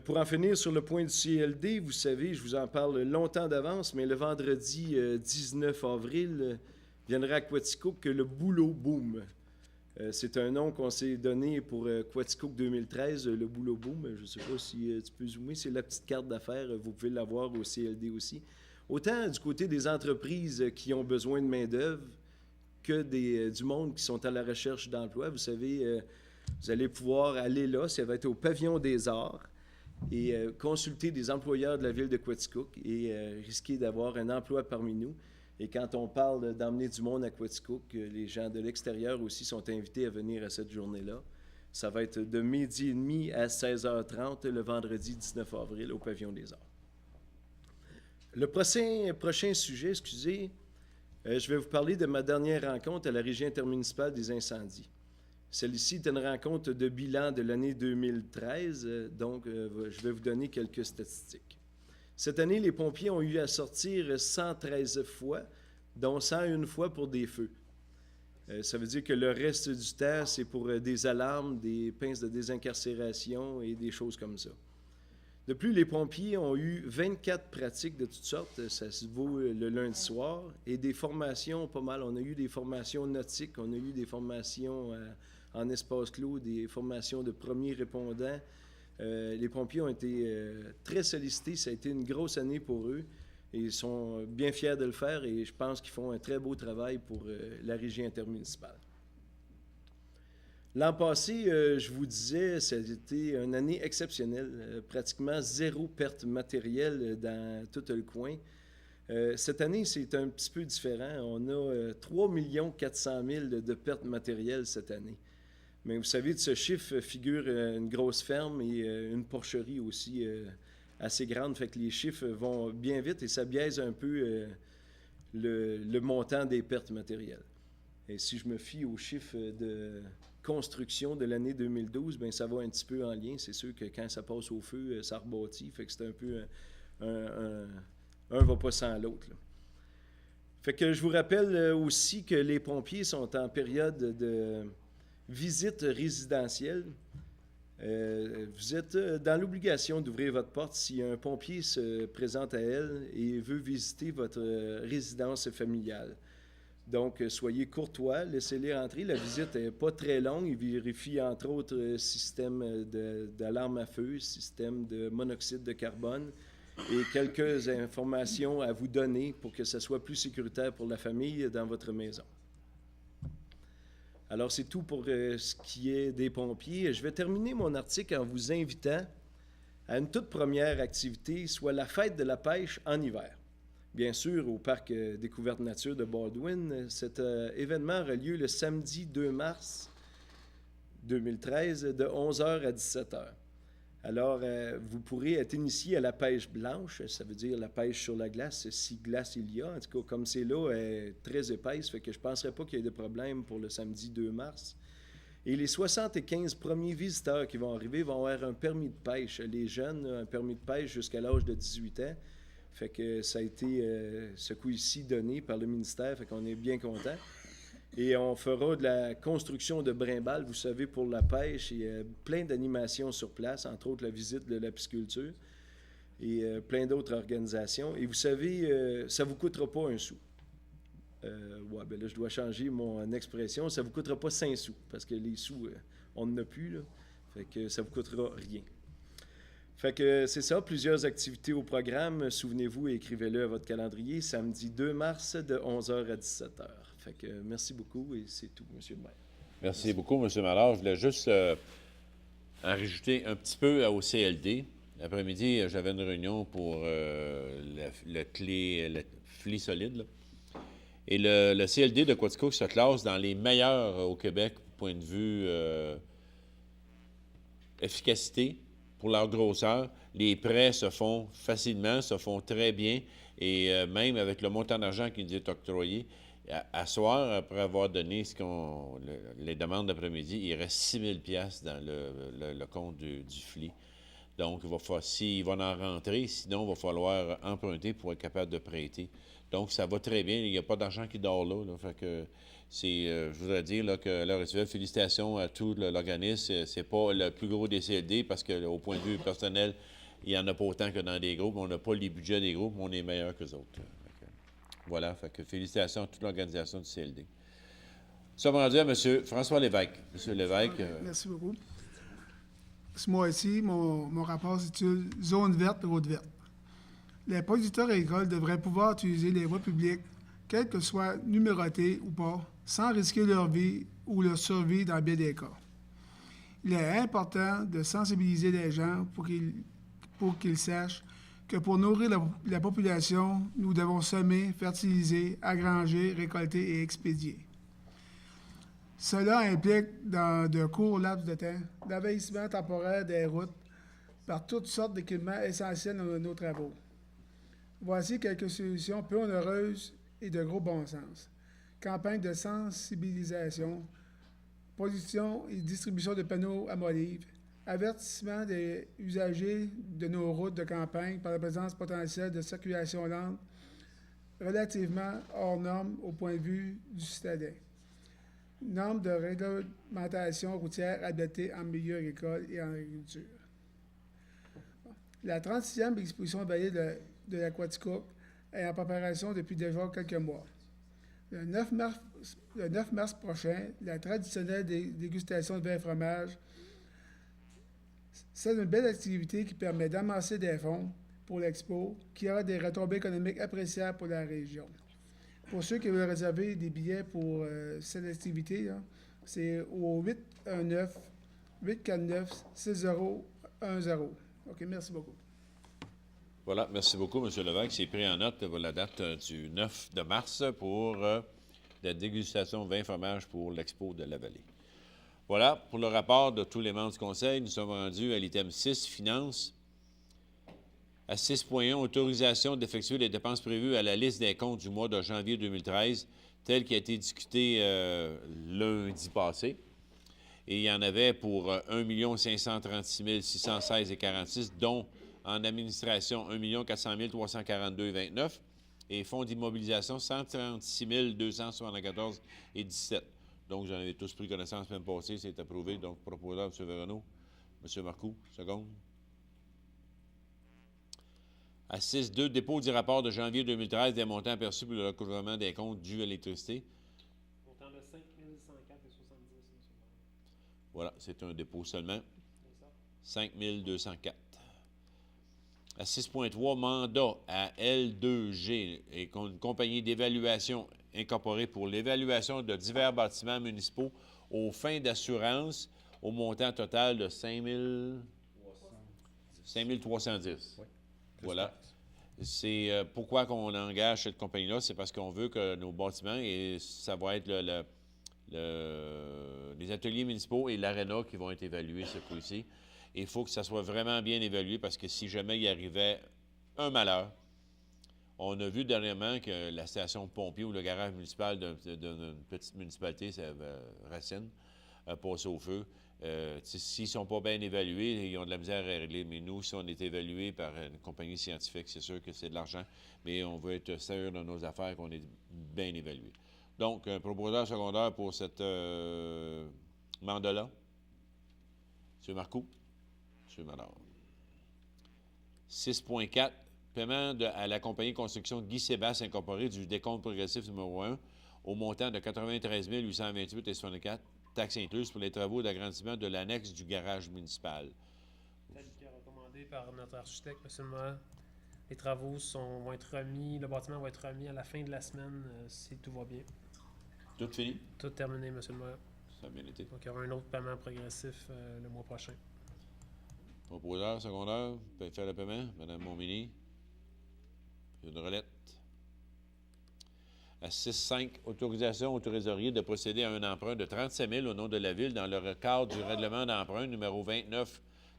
G: Pour en finir sur le point du CLD, vous savez, je vous en parle longtemps d'avance, mais le vendredi 19 avril viendra à Quaticook que le Boulot Boom. C'est un nom qu'on s'est donné pour Quaticook 2013, le Boulot Boom. Je ne sais pas si tu peux zoomer, c'est la petite carte d'affaires, vous pouvez l'avoir au CLD aussi. Autant du côté des entreprises qui ont besoin de main-d'œuvre que du monde qui sont à la recherche d'emploi. Vous savez, vous allez pouvoir aller là, ça va être au Pavillon des Arts, et consulter des employeurs de la ville de Quaticook et risquer d'avoir un emploi parmi nous. Et quand on parle d'emmener du monde à Quaticook, les gens de l'extérieur aussi sont invités à venir à cette journée-là. Ça va être de 12h30 à 16h30 le vendredi 19 avril au Pavillon des Arts. Le prochain sujet, je vais vous parler de ma dernière rencontre à la Régie intermunicipale des incendies. Celle-ci est une rencontre de bilan de l'année 2013, donc je vais vous donner quelques statistiques. Cette année, les pompiers ont eu à sortir 113 fois, dont 101 fois pour des feux. Ça veut dire que le reste du temps, c'est pour des alarmes, des pinces de désincarcération et des choses comme ça. De plus, les pompiers ont eu 24 pratiques de toutes sortes, ça se vaut le lundi soir, et des formations pas mal. On a eu des formations nautiques, on a eu des formations en espace clos, des formations de premiers répondants. Les pompiers ont été très sollicités, ça a été une grosse année pour eux, et ils sont bien fiers de le faire, et je pense qu'ils font un très beau travail pour la régie intermunicipale. L'an passé, je vous disais, ça a été une année exceptionnelle. Pratiquement zéro perte matérielle dans tout le coin. Cette année, c'est un petit peu différent. On a 3 400 000 de pertes matérielles cette année. Mais vous savez, de ce chiffre figure une grosse ferme et une porcherie aussi assez grande. Fait que les chiffres vont bien vite et ça biaise un peu le montant des pertes matérielles. Et si je me fie aux chiffres de construction de l'année 2012, bien, ça va un petit peu en lien. C'est sûr que quand ça passe au feu, ça rebâtit. Fait que c'est un peu un va pas sans l'autre, là. Fait que je vous rappelle aussi que les pompiers sont en période de visite résidentielle. Vous êtes dans l'obligation d'ouvrir votre porte si un pompier se présente à elle et veut visiter votre résidence familiale. Donc, soyez courtois, laissez-les rentrer. La visite n'est pas très longue. Il vérifie, entre autres, système d'alarme à feu, système de monoxyde de carbone et quelques informations à vous donner pour que ce soit plus sécuritaire pour la famille dans votre maison. Alors, c'est tout pour ce qui est des pompiers. Je vais terminer mon article en vous invitant à une toute première activité, soit la fête de la pêche en hiver. Bien sûr, au parc Découverte Nature de Baldwin. Cet événement aura lieu le samedi 2 mars 2013 de 11h à 17h. Alors, vous pourrez être initié à la pêche blanche, ça veut dire la pêche sur la glace, si glace il y a. En tout cas, comme c'est là, elle est très épaisse, fait que je ne penserais pas qu'il y ait de problème pour le samedi 2 mars. Et les 75 premiers visiteurs qui vont arriver vont avoir un permis de pêche. Les jeunes, un permis de pêche jusqu'à l'âge de 18 ans. Fait que ça a été ce coup-ci donné par le ministère, fait qu'on est bien content. Et on fera de la construction de brimbales, vous savez, pour la pêche, et plein d'animations sur place, entre autres la visite de la pisciculture et plein d'autres organisations. Et vous savez, ça ne vous coûtera pas un sou. Ben là, je dois changer mon expression. Ça ne vous coûtera pas 5 sous, parce que les sous, on n'en a plus, là. Fait que ça ne vous coûtera rien. Fait que c'est ça, plusieurs activités au programme. Souvenez-vous et écrivez-le à votre calendrier, samedi 2 mars de 11h à 17h. Fait que merci beaucoup et c'est tout, M. le maire.
A: Merci beaucoup, M. Mallard. Je voulais juste en rajouter un petit peu au CLD. L'après-midi, j'avais une réunion pour le FLI solide, là. Et le CLD de Quaticook se classe dans les meilleurs au Québec, point de vue efficacité. Pour leur grosseur, les prêts se font facilement, se font très bien, et même avec le montant d'argent qui nous est octroyé, à soir, après avoir donné les demandes d'après-midi, il reste 6 000 $ dans le compte du FLI. Donc, s'il va en rentrer, sinon, il va falloir emprunter pour être capable de prêter. Donc, ça va très bien. Il n'y a pas d'argent qui dort là. Fait que je voudrais dire là, que à l'heure actuelle, félicitations à tout l'organisme. C'est pas le plus gros des CLD parce qu'au point de vue personnel, il n'y en a pas autant que dans des groupes. On n'a pas les budgets des groupes, mais on est meilleurs qu'eux autres. Voilà. Fait que félicitations à toute l'organisation du CLD. Nous sommes rendus à M. François Lévesque. M. Lévesque.
H: Merci beaucoup. Ce mois-ci, mon rapport s'intitule « Zone verte, route verte ». Les producteurs agricoles devraient pouvoir utiliser les voies publiques, quelles que soient numérotées ou pas, sans risquer leur vie ou leur survie dans bien des cas. Il est important de sensibiliser les gens pour qu'ils sachent que pour nourrir la population, nous devons semer, fertiliser, agranger, récolter et expédier. Cela implique, dans de courts laps de temps, l'envahissement temporaire des routes par toutes sortes d'équipements essentiels dans nos travaux. Voici quelques solutions peu onéreuses et de gros bon sens. Campagne de sensibilisation, production et distribution de panneaux à molive, avertissement des usagers de nos routes de campagne par la présence potentielle de circulation lente relativement hors norme au point de vue du citadin. Normes de réglementation routière adoptées en milieu agricole et en agriculture. La 36e exposition vallée de la Quaticook est en préparation depuis déjà quelques mois. Le 9 mars prochain, la traditionnelle dégustation de vin et fromage, c'est une belle activité qui permet d'amasser des fonds pour l'expo, qui aura des retombées économiques appréciables pour la région. Pour ceux qui veulent réserver des billets pour cette activité, là, c'est au 819-849-6010. OK, merci beaucoup.
A: Voilà, merci beaucoup, M. Lévesque. C'est pris en note la date du 9 de mars pour la dégustation vin fromage pour l'Expo de la Vallée. Voilà, pour le rapport de tous les membres du Conseil, nous sommes rendus à l'item 6, Finances. À 6.1, autorisation d'effectuer les dépenses prévues à la liste des comptes du mois de janvier 2013, telle qui a été discutée lundi passé. Et il y en avait pour 1 536 616,46, dont en administration 1 400 342,29 et fonds d'immobilisation 136 274,17. Donc, j'en avais tous pris connaissance la semaine passée, c'est approuvé. Donc, proposeur, M. Verrenault. M. Marcoux, seconde. À 6.2, dépôt du rapport de janvier 2013 des montants perçus pour le recouvrement des comptes dus à l'électricité.
B: Montant de 5 104,70, M.
A: Voilà, c'est un dépôt seulement. 5 204. À 6.3, mandat à L2G et une compagnie d'évaluation incorporée pour l'évaluation de divers bâtiments municipaux aux fins d'assurance au montant total de 5 310. Oui. Voilà. C'est pourquoi qu'on engage cette compagnie-là, c'est parce qu'on veut que nos bâtiments, et ça va être les ateliers municipaux et l'aréna qui vont être évalués ce coup-ci. Il faut que ça soit vraiment bien évalué parce que si jamais il arrivait un malheur, on a vu dernièrement que la station pompier ou le garage municipal d'une petite municipalité, c'est Racine, a passé au feu. S'ils ne sont pas bien évalués, ils ont de la misère à régler. Mais nous, si on est évalué par une compagnie scientifique, c'est sûr que c'est de l'argent, mais on veut être sérieux dans nos affaires, qu'on est bien évalué. Donc, un proposeur secondaire pour cette mandat-là. M. Marcoux. M. Madard. 6.4, paiement à la compagnie de construction Guy Sébastien Incorporée du décompte progressif numéro 1 au montant de 93 828,64 taxes incluses pour les travaux d'agrandissement de l'annexe du garage municipal.
B: Tel que recommandé par notre architecte, M. le maire, les travaux vont être remis, le bâtiment va être remis à la fin de la semaine si tout va bien.
A: Tout fini?
B: Tout terminé, M. le maire.
A: Ça a bien été.
B: Donc, il y aura un autre paiement progressif le mois prochain.
A: Proposeur secondaire, vous pouvez faire le paiement. Mme Montmini. Une relette. À 6.5, autorisation au trésorier de procéder à un emprunt de 37 000 au nom de la Ville dans le cadre du règlement d'emprunt numéro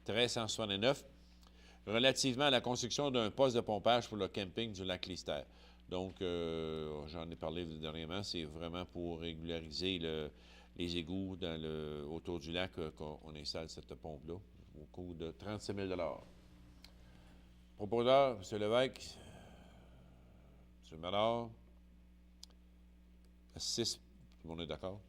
A: 29-1369 relativement à la construction d'un poste de pompage pour le camping du lac Lister. Donc, j'en ai parlé dernièrement, c'est vraiment pour régulariser les égouts autour du lac qu'on installe cette pompe-là au coût de 37 000 $. Proposeur, M. Lévesque, M. Madard, à 6, tout le monde est d'accord?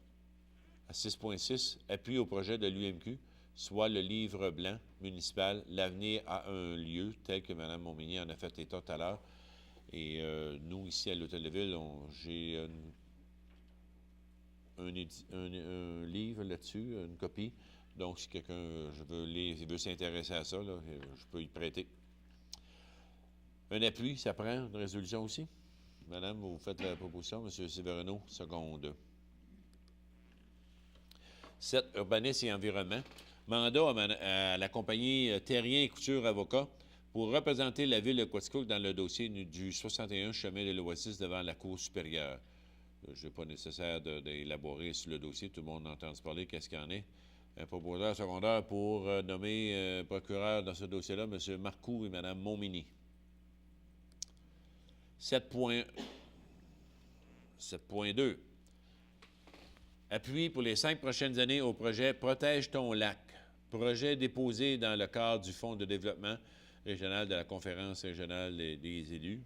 A: À 6.6, appui au projet de l'UMQ, soit le livre blanc municipal, l'avenir à un lieu, tel que Mme Montmini en a fait état tout à l'heure. Et nous, ici, à l'Hôtel de Ville, j'ai un livre là-dessus, une copie. Donc, si quelqu'un veut s'intéresser à ça, là, je peux y prêter. Un appui, ça prend une résolution aussi? Madame, vous faites la proposition. M. Séverino, seconde. 7. Urbanisme et environnement. Mandat à la compagnie Terrien et Couture Avocats pour représenter la ville de Quaticook dans le dossier du 61 chemin de l'Oasis devant la Cour supérieure. Je n'ai pas nécessaire d'élaborer sur le dossier. Tout le monde a entendu parler. Qu'est-ce qu'il y en est? Un proposeur secondaire pour nommer procureur dans ce dossier-là, M. Marcoux et Mme Montmini. 7.2. Appui pour les 5 prochaines années au projet Protège ton lac. Projet déposé dans le cadre du Fonds de développement régional de la Conférence régionale des élus.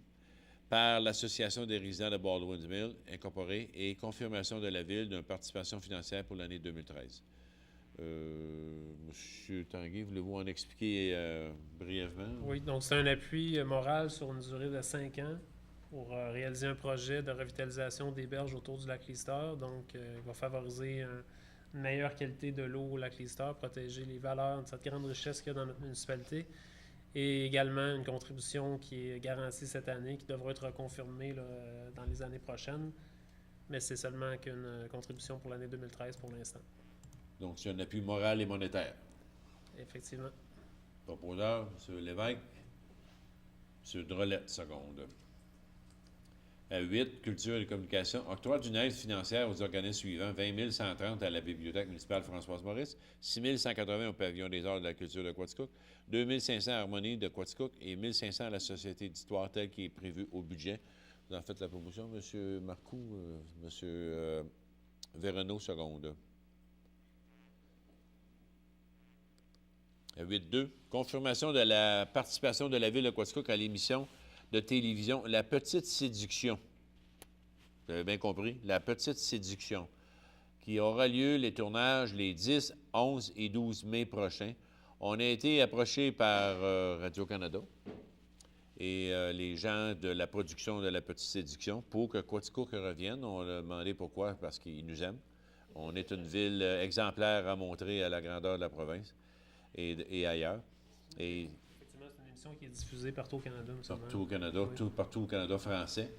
A: par l'Association des résidents de Baldwinsville, incorporée, et confirmation de la Ville d'une participation financière pour l'année 2013. Monsieur Tanguay, voulez-vous en expliquer brièvement?
B: Oui, donc c'est un appui moral sur une durée de 5 ans pour réaliser un projet de revitalisation des berges autour du lac Lister. Donc, il va favoriser une meilleure qualité de l'eau au lac Lister, protéger les valeurs de cette grande richesse qu'il y a dans notre municipalité. Et également une contribution qui est garantie cette année, qui devra être reconfirmée là, dans les années prochaines. Mais c'est seulement qu'une contribution pour l'année 2013 pour l'instant.
A: Donc, c'est un appui moral et monétaire.
B: Effectivement.
A: Proposeur, M. Lévesque. M. Drolette, seconde. À 8, Culture et communication. Octroi d'une aide financière aux organismes suivants. 20 130 à la Bibliothèque municipale Françoise-Maurice, 6 180 au Pavillon des arts de la culture de Quaticook, 2 500 à Harmonie de Quaticook et 1 500 à la Société d'histoire telle qui est prévue au budget. Vous en faites la promotion, M. Marcoux, M. Véronneau, seconde. À 8.2, confirmation de la participation de la Ville de Quaticook à l'émission de télévision La Petite Séduction. Vous avez bien compris? La Petite Séduction, qui aura lieu les tournages les 10, 11 et 12 mai prochains. On a été approché par Radio-Canada et les gens de la production de La Petite Séduction pour que Quaticook revienne. On a demandé pourquoi, parce qu'ils nous aiment. On est une ville exemplaire à montrer à la grandeur de la province et ailleurs. Et
B: Effectivement, c'est une émission qui est diffusée partout au Canada.
A: partout au Canada,
B: Oui.
A: partout au Canada français.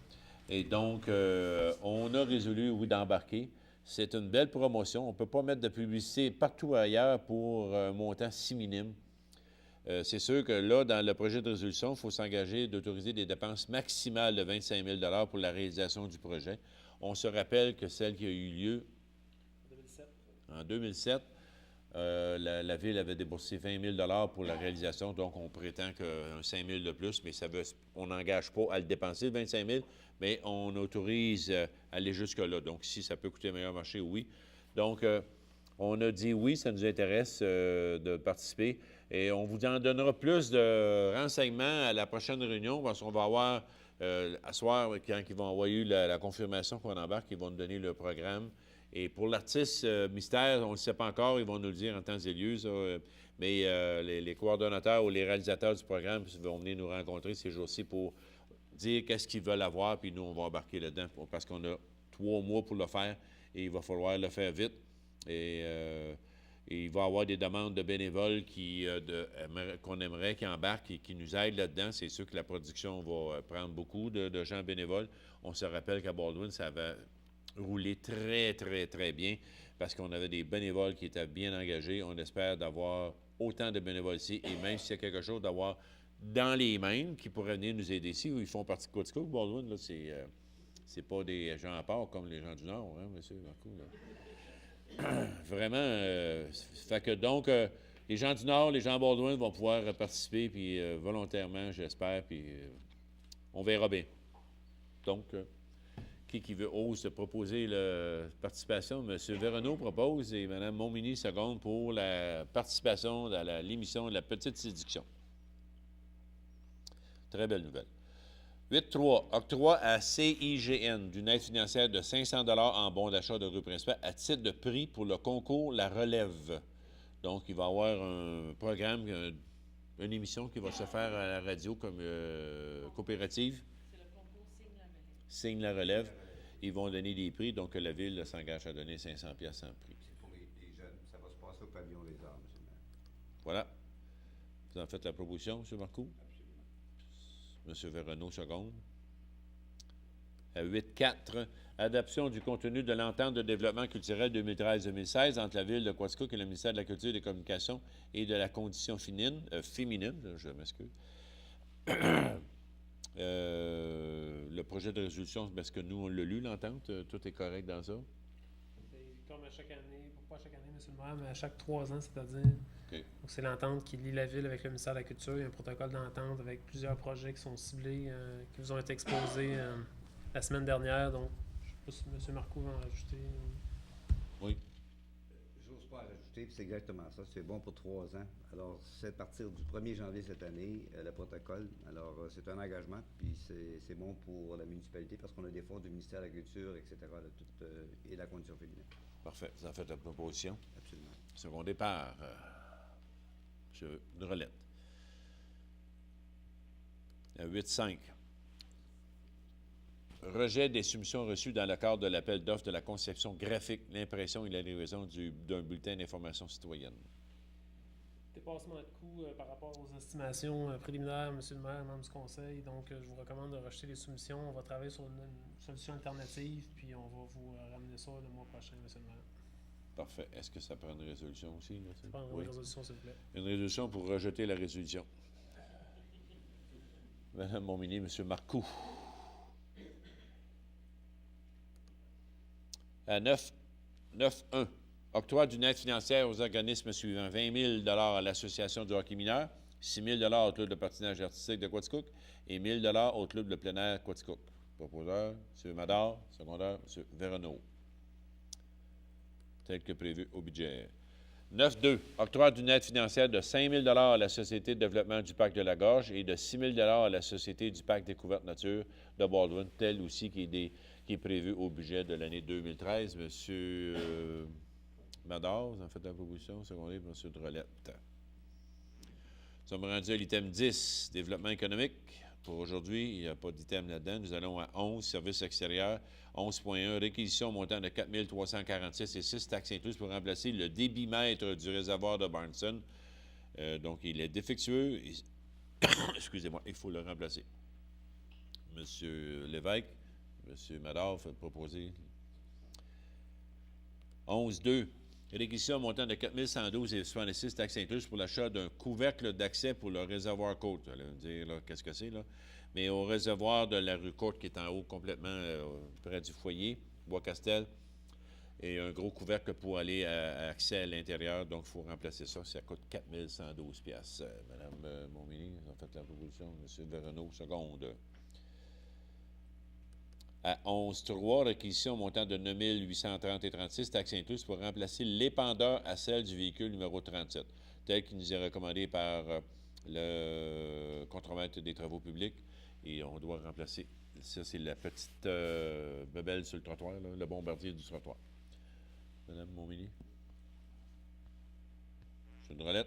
A: Et donc, on a résolu, oui, d'embarquer. C'est une belle promotion. On ne peut pas mettre de publicité partout ailleurs pour un montant si minime. C'est sûr que là, dans le projet de résolution, il faut s'engager d'autoriser des dépenses maximales de 25 000 pour la réalisation du projet. On se rappelle que celle qui a eu lieu en 2007, la Ville avait déboursé 20 000 pour la réalisation, donc on prétend qu'un 5 000 de plus, mais on n'engage pas à le dépenser, le 25 000, mais on autorise à aller jusque-là. Donc, si ça peut coûter meilleur marché, oui. Donc, on a dit oui, ça nous intéresse de participer. Et on vous en donnera plus de renseignements à la prochaine réunion, parce qu'on va avoir, à soir, quand ils vont envoyer la confirmation qu'on embarque, ils vont nous donner le programme. Et pour l'artiste mystère, on ne le sait pas encore, ils vont nous le dire en temps et lieu, ça, mais les coordonnateurs ou les réalisateurs du programme vont venir nous rencontrer ces jours-ci pour dire qu'est-ce qu'ils veulent avoir, puis nous, on va embarquer là-dedans, parce qu'on a 3 mois pour le faire, et il va falloir le faire vite. Et il va y avoir des demandes de bénévoles qu'on aimerait qui embarquent et qui nous aident là-dedans. C'est sûr que la production va prendre beaucoup de gens bénévoles. On se rappelle qu'à Baldwin, ça va rouler très, très, très bien parce qu'on avait des bénévoles qui étaient bien engagés. On espère d'avoir autant de bénévoles ici et même s'il y a quelque chose d'avoir dans les mêmes qui pourraient venir nous aider ici, où ils font partie de Quaticook, Baldwin, là, c'est pas des gens à part comme les gens du Nord, hein, M. Marcoux, là. Vraiment, fait que donc, les gens du Nord, les gens de Baldwin vont pouvoir participer, puis volontairement, j'espère, puis on verra bien. Donc, qui ose proposer la participation? M. Véronneau propose et Mme Montmini seconde pour la participation à l'émission de La Petite Séduction. Très belle nouvelle. 8.3. Octroi à CIGN d'une aide financière de 500 $ en bon d'achat de rue principale à titre de prix pour le concours La Relève. Donc, il va y avoir un programme, une émission qui va se faire à la radio comme coopérative.
D: C'est le concours
A: Signe la relève. Ils vont donner des prix, donc la Ville s'engage à donner 500 $ en prix.
C: C'est pour les jeunes. Ça va se passer au pavillon des arts, M. le maire.
A: Voilà. Vous en faites la proposition, M. Marcoux? M. Véronneau, seconde. À 8.4, adoption du contenu de l'entente de développement culturel 2013-2016 entre la Ville de Quaticook et le ministère de la Culture et des Communications et de la Condition féminine, je m'excuse. Le projet de résolution, parce que nous, on l'a lu, l'entente, tout est correct dans ça?
B: C'est comme à chaque année, pas à chaque année, M. le maire, mais à chaque 3 ans, c'est-à-dire.
A: OK.
B: Donc, c'est l'entente qui lie la Ville avec le ministère de la Culture. Il y a un protocole d'entente avec plusieurs projets qui sont ciblés, qui vous ont été exposés la semaine dernière. Donc, je ne sais pas si M. Marcoux va en rajouter.
A: Oui.
C: J'ose pas rajouter Steve, c'est exactement ça. C'est bon pour 3 ans. Alors, c'est à partir du 1er janvier cette année, le protocole. Alors, c'est un engagement, puis c'est bon pour la municipalité parce qu'on a des fonds du ministère de l'Agriculture, etc., et la condition féminine.
A: Parfait. Vous en faites la proposition.
C: Absolument.
A: Secondé par M. Drolette. 8.5. Rejet des soumissions reçues dans le cadre de l'appel d'offres de la conception graphique, l'impression et la livraison d'un bulletin d'information citoyenne.
B: Dépassement de coûts par rapport aux estimations préliminaires, M. le maire, membre du conseil. Donc, je vous recommande de rejeter les soumissions. On va travailler sur une solution alternative, puis on va vous ramener ça le mois prochain, M. le maire.
A: Parfait. Est-ce que ça prend une résolution aussi? Là,
B: Je prends une résolution, s'il vous plaît.
A: Une résolution pour rejeter la résolution. Madame Montminy, M. Marcoux. À 9.1. Octroi d'une aide financière aux organismes suivants. 20 000 à l'Association du hockey mineur, 6 000 au Club de patinage artistique de Quaticook et 1 000 au Club de plein air Quaticook. Proposeur, M. Madar. Secondaire, M. Véronneau. Tel que prévu au budget. 9.2. Octroi d'une aide financière de 5 000 à la Société de développement du Parc de la Gorge et de 6 000 à la Société du Parc Découverte Nature de Baldwin, tel aussi qui est prévu au budget de l'année 2013. Monsieur Mador, vous en faites la proposition. Secondaire, M. Drolette. Nous sommes rendus à l'item 10, développement économique. Pour aujourd'hui, il n'y a pas d'item là-dedans. Nous allons à 11, services extérieurs. 11.1, réquisition montant de 4 346 et 6 taxes incluses pour remplacer le débitmètre du réservoir de Barnson. Donc, il est défectueux. Excusez-moi, il faut le remplacer. Monsieur Lévesque, M. Mador, fait proposer. 11.2, réquisition montant de 4 112 et 66 taxes incluses pour l'achat d'un couvercle d'accès pour le réservoir Côte. Vous allez me dire, là, qu'est-ce que c'est, là? Mais au réservoir de la rue Côte, qui est en haut, complètement près du foyer, Bois-Castel, et un gros couvercle pour aller à accès à l'intérieur. Donc, il faut remplacer ça. Ça coûte 4 112 $. Madame Montminy, vous en faites la proposition. M. Véronneau, seconde. À 11.3, réquisition montant de 9 830 et 36 taxes incluses pour remplacer l'épandeur à celle du véhicule numéro 37, tel qu'il nous est recommandé par le contremaître des travaux publics. Et on doit remplacer, ça c'est la petite bebelle sur le trottoir, là, le bombardier du trottoir. Madame Montminy. M. Drolette.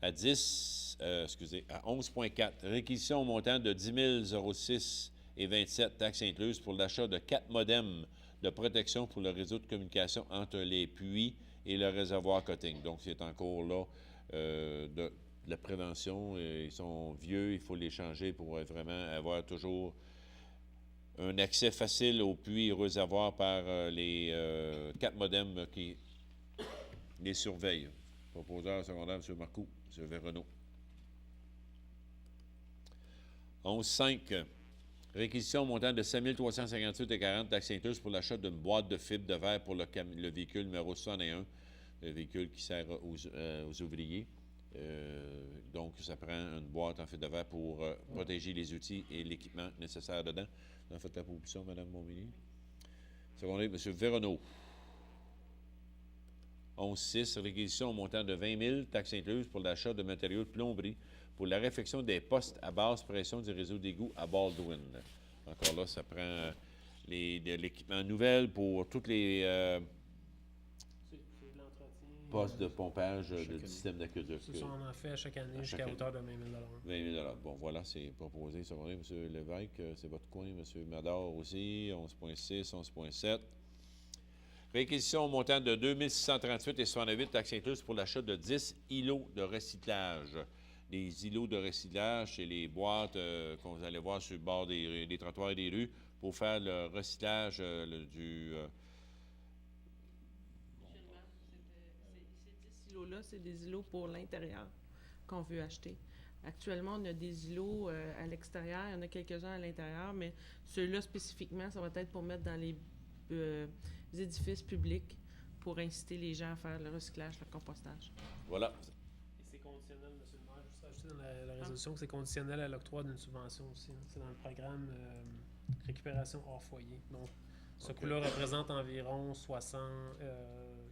A: À 11.4, réquisition au montant de 10 006 et 27 taxes incluses pour l'achat de 4 modems de protection pour le réseau de communication entre les puits et le réservoir Cotting. Donc, c'est en cours là de la prévention. Ils sont vieux, il faut les changer pour vraiment avoir toujours un accès facile aux puits et aux réservoirs par les 4 modems qui les surveillent. Proposeur secondaire, M. Marcoux, M. Véronneau. 11.5. Réquisition montant de 5 358 et 40 taxes incluses pour l'achat d'une boîte de fibre de verre pour le véhicule numéro 61, le véhicule qui sert aux ouvriers. Donc, ça prend une boîte en fibre de verre pour protéger les outils et l'équipement nécessaire dedans. Vous en faites la proposition, Mme Montminy. Secondaire, M. Véronneau. 11.6, réquisition au montant de 20 000 taxes incluses pour l'achat de matériaux de plomberie pour la réfection des postes à basse pression du réseau d'égout à Baldwin. Encore là, ça prend de l'équipement nouvel pour toutes les
B: C'est de l'entretien.
A: postes de pompage de système d'aqueduc.
B: C'est ça, on en fait à chaque année jusqu'à hauteur de 20 000
A: 20 000 Bon, voilà, c'est proposé. Secondaire, M. Lévesque, c'est votre coin. M. Mador aussi, 11.6, 11.7. Réquisition au montant de 2 638 et 68 taxes incluses pour l'achat de 10 îlots de recyclage. Les îlots de recyclage, c'est les boîtes qu'on vous allez voir sur le bord des trottoirs et des rues pour faire le recyclage du...
D: Ces 10 îlots-là, c'est des îlots pour l'intérieur qu'on veut acheter. Actuellement, on a des îlots à l'extérieur, il y en a quelques-uns à l'intérieur, mais ceux-là spécifiquement, ça va être pour mettre dans les édifices publics pour inciter les gens à faire le recyclage, le compostage.
A: Voilà.
B: Et c'est conditionnel, M. le maire, juste ajouter dans la résolution que c'est conditionnel à l'octroi d'une subvention aussi. Hein. C'est dans le programme récupération hors foyer. Donc, ce coût-là représente environ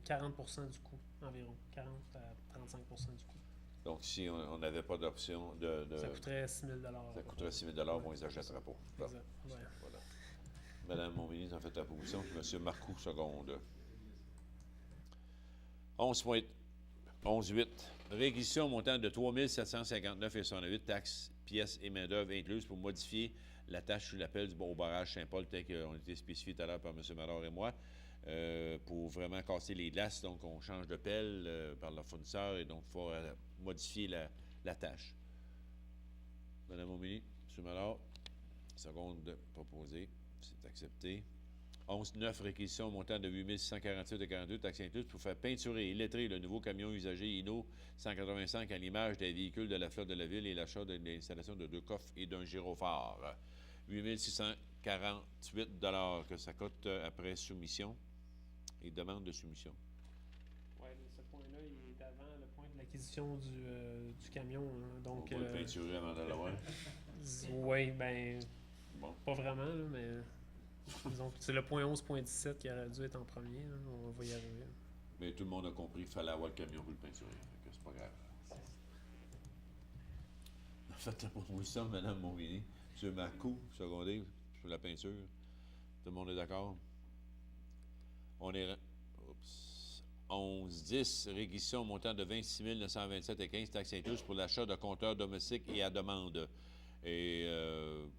B: 40 du coût environ. 40 à 35 du coût.
A: Donc, si on n'avait pas d'option de...
B: Ça coûterait 6 000
A: Ça coûterait 6 000 on ne les achèterait pas. Bon,
B: Exact. Ouais.
A: voilà. Madame Montmini, en fait la proposition, puis M. Marcoux, seconde. 11.8. Réquisition montant de 3 759,68 taxes, pièces et main-d'œuvre incluses pour modifier la tâche sous l'appel au barrage Saint-Paul, tel qu'on a été spécifié tout à l'heure par M. Malard et moi, pour vraiment casser les glaces. Donc, on change de pelle par le fournisseur et donc il faut modifier la tâche. Mme Montmini, M. Malard, seconde proposée, c'est accepté. 11.9, réquisition au montant de 8 647,42 taxes incluses pour faire peinturer et lettrer le nouveau camion usagé Hino 185 à l'image des véhicules de la flotte de la ville et l'achat de l'installation de 2 coffres et d'un gyrophare. 8 648 que ça coûte après soumission et demande de soumission.
B: Oui, ce point-là, il est avant le point de l'acquisition du camion. Hein. Donc,
A: on va le peinturer avant de l'avoir.
B: Oui, bien,
A: bon.
B: Pas vraiment, là, mais disons que c'est le point 11.17 qui aurait dû être en premier. Là. On va y arriver.
A: Mais tout le monde a compris qu'il fallait avoir le camion pour le peinturer. C'est pas grave. Faites la proposition de Mme Montmini. M. Marcoux, secondé, sur la peinture. Tout le monde est d'accord? On est... 11.10, réquisition au montant de 26 927,15 taxes incluses pour l'achat de compteurs domestiques et à demande. Et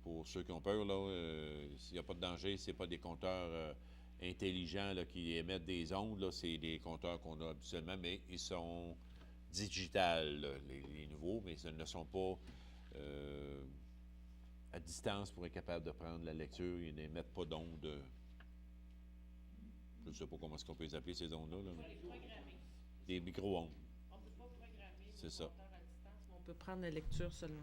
A: pour ceux qui ont peur, là, s'il n'y a pas de danger, ce n'est pas des compteurs intelligents là, qui émettent des ondes. C'est des compteurs qu'on a habituellement, mais ils sont digitales, les nouveaux, mais ils ne sont pas à distance pour être capable de prendre la lecture. Ils n'émettent pas d'ondes. Je ne sais pas comment est-ce qu'on peut les appeler, ces ondes-là. Là.
D: On peut les programmer.
A: Des micro-ondes.
D: On ne peut pas programmer
A: c'est
D: le
A: ça.
D: compteur à distance, mais on peut prendre la lecture seulement.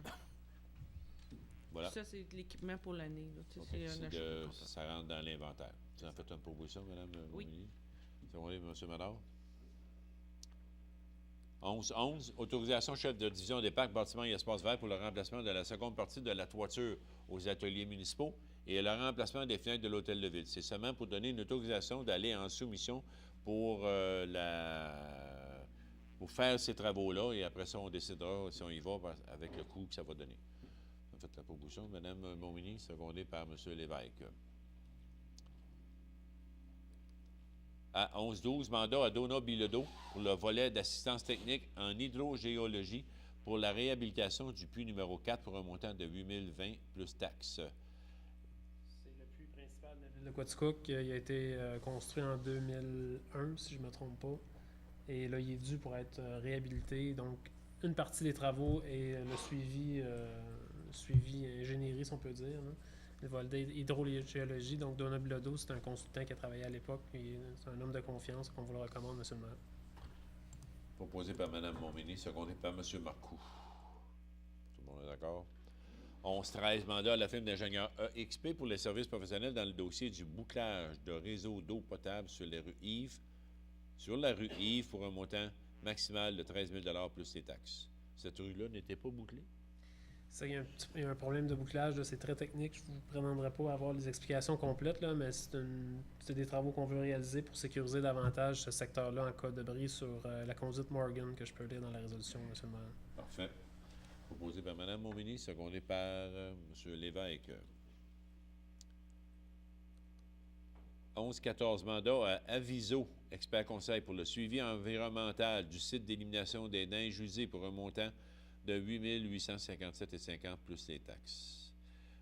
A: Voilà.
D: Ça, c'est l'équipement pour l'année.
A: Okay.
D: C'est un achat de compteur.
A: Ça rentre dans l'inventaire. Tu en fait une proposition, Mme
D: Oui.
A: Montmini? C'est bon, M. Madard? 11. Autorisation chef de division des parcs, bâtiments et espaces verts pour le remplacement de la seconde partie de la toiture aux ateliers municipaux et le remplacement des fenêtres de l'hôtel de ville. C'est seulement pour donner une autorisation d'aller en soumission pour faire ces travaux-là et après ça, on décidera si on y va avec le coût que ça va donner. En fait, la proposition, Mme Montmini, secondée par M. Lévesque. À 11-12, mandat à Donna Bilodeau pour le volet d'assistance technique en hydrogéologie pour la réhabilitation du puits numéro 4 pour un montant de 8 020 plus taxes.
B: C'est le puits principal de la ville de Quaticook. Il a été construit en 2001, si je ne me trompe pas. Et là, il est dû pour être réhabilité. Donc, une partie des travaux et le suivi ingénierie, si on peut dire. Hein. Le volet d'hydrogéologie. Donc, Donna Bilodeau, c'est un consultant qui a travaillé à l'époque. C'est un homme de confiance qu'on vous le recommande, M. le maire.
A: Proposé par Mme Montmini, secondé par M. Marcoux. Tout le monde est d'accord? 11-13, mandat à la firme d'ingénieur EXP pour les services professionnels dans le dossier du bouclage de réseau d'eau potable sur la rue Yves pour un montant maximal de 13 000 plus les taxes. Cette rue-là n'était pas bouclée?
B: Ça, il y a un problème de bouclage, là, c'est très technique. Je ne vous prétendrai pas avoir les explications complètes, là, mais c'est des travaux qu'on veut réaliser pour sécuriser davantage ce secteur-là en cas de bris sur la conduite Morgan que je peux lire dans la résolution, M. le maire.
A: Parfait. Proposé par Mme Montmini, secondé par M. Lévesque. 11-14, mandat à Aviso, expert conseil pour le suivi environnemental du site d'élimination des neiges usées pour un montant de 8 857,50 plus les taxes.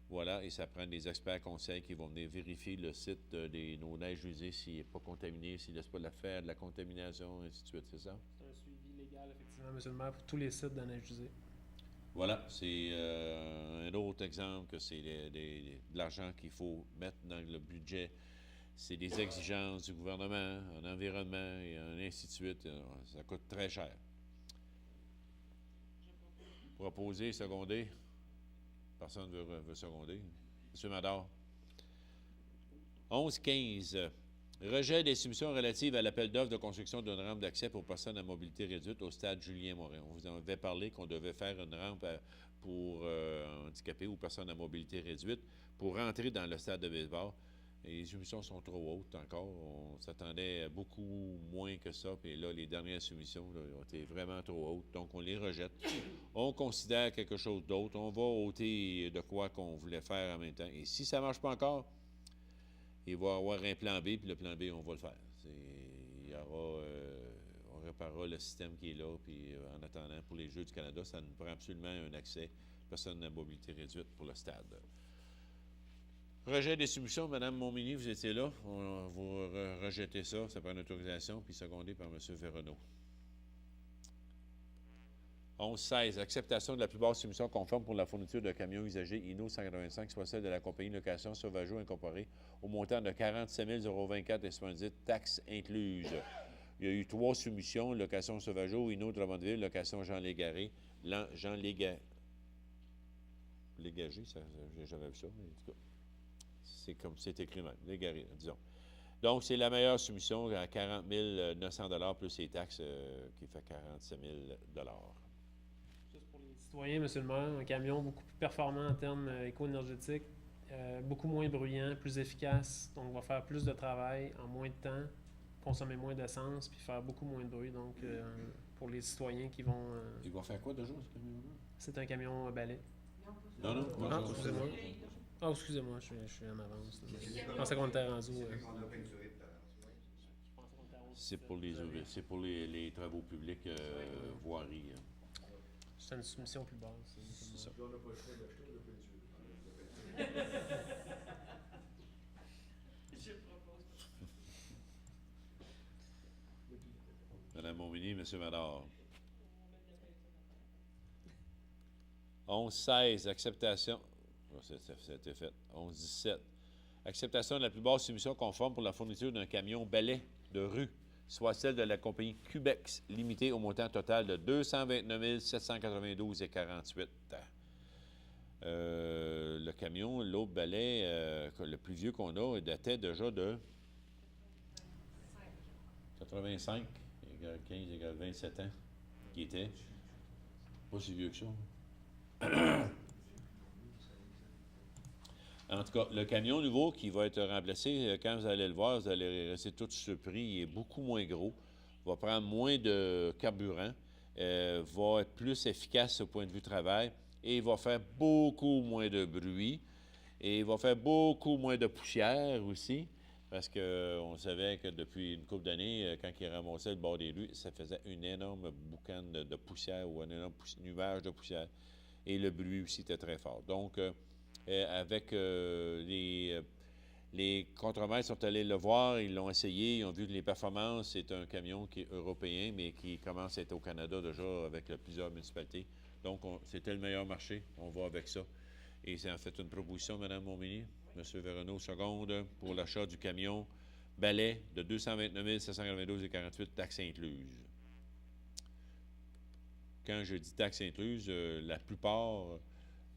A: Voilà, et ça prend des experts conseils qui vont venir vérifier le site de nos neiges usées s'il n'est pas contaminé, s'il ne laisse pas faire de la contamination, ainsi de suite, c'est ça?
B: C'est un suivi légal, effectivement, M. le maire, pour tous les sites de neige usée.
A: Voilà, c'est un autre exemple que c'est de l'argent qu'il faut mettre dans le budget. C'est des exigences du gouvernement en environnement et ainsi de suite. Ça coûte très cher. Proposé, secondé. Personne ne veut seconder. M. Madard. 11-15. Rejet des soumissions relatives à l'appel d'offres de construction d'une rampe d'accès pour personnes à mobilité réduite au stade Julien-Morin. On vous en avait parlé qu'on devait faire une rampe pour handicapés ou personnes à mobilité réduite pour rentrer dans le stade de baseball. Et les soumissions sont trop hautes encore. On s'attendait à beaucoup moins que ça. Puis là, les dernières soumissions là, ont été vraiment trop hautes. Donc, on les rejette. On considère quelque chose d'autre. On va ôter de quoi qu'on voulait faire en même temps. Et si ça ne marche pas encore, il va y avoir un plan B. Puis le plan B, on va le faire. Il y aura... on réparera le système qui est là. Puis en attendant, pour les Jeux du Canada, ça nous prend absolument un accès personne à mobilité réduite pour le stade. Rejet des soumissions, Mme Montmigny, vous étiez là. Vous rejetez ça, ça prend une autorisation, puis secondé par M. Véronneau. 11-16, acceptation de la plus basse soumission conforme pour la fourniture de camions usagers Inno 185, soit celle de la compagnie Location Sauvageau Incorporée, au montant de 47 024 et 70, taxes incluses. Il y a eu 3 soumissions, Location Sauvageau, Inno Drummondville, Location Jean Légaré, Jean Légagé, j'ai jamais vu ça, mais en tout cas. C'est comme c'est écrit même, légaré, disons. Donc, c'est la meilleure soumission à 40 900 $ plus les taxes qui fait 47 000 $.
B: Juste pour les citoyens, M. le maire, un camion beaucoup plus performant en termes éco-énergétiques, beaucoup moins bruyant, plus efficace, donc va faire plus de travail en moins de temps, consommer moins d'essence, puis faire beaucoup moins de bruit. Donc, pour les citoyens qui vont...
A: Il va faire quoi de jour, ce camion-là?
B: C'est un camion balai.
A: Non,
B: Ah, excusez-moi. Ah, excusez-moi, je suis en avance. Je pensais qu'on était rendu.
A: C'est pour les travaux publics, voirie.
B: C'est une soumission plus basse.
A: C'est ça. Mme Montmigny, M. Mador. 11-16, acceptation. Oh, ça a été fait. 11-17. Acceptation de la plus basse soumission conforme pour la fourniture d'un camion balai de rue, soit celle de la compagnie Cubex, limitée au montant total de 229 792,48 $. Le camion, l'autre balai, le plus vieux qu'on a, datait déjà de 85, égale 15, égale 27 ans, qui était pas si vieux que ça. En tout cas, le camion nouveau qui va être remplacé, quand vous allez le voir, vous allez rester tout surpris. Il est beaucoup moins gros, va prendre moins de carburant, va être plus efficace au point de vue travail et il va faire beaucoup moins de bruit et il va faire beaucoup moins de poussière aussi parce qu'on savait que depuis une couple d'années, quand il ramassait le bord des rues, ça faisait une énorme boucan de poussière ou un énorme nuage de poussière et le bruit aussi était très fort. Donc, avec les contremaîtres sont allés le voir, ils l'ont essayé, ils ont vu que les performances, c'est un camion qui est européen, mais qui commence à être au Canada déjà avec plusieurs municipalités. Donc, c'était le meilleur marché, on va avec ça. Et c'est en fait une proposition, Mme Montmigny, M. Véronneau, seconde, pour l'achat du camion balai de 229 792,48 taxes incluses. Quand je dis taxes incluses, la plupart...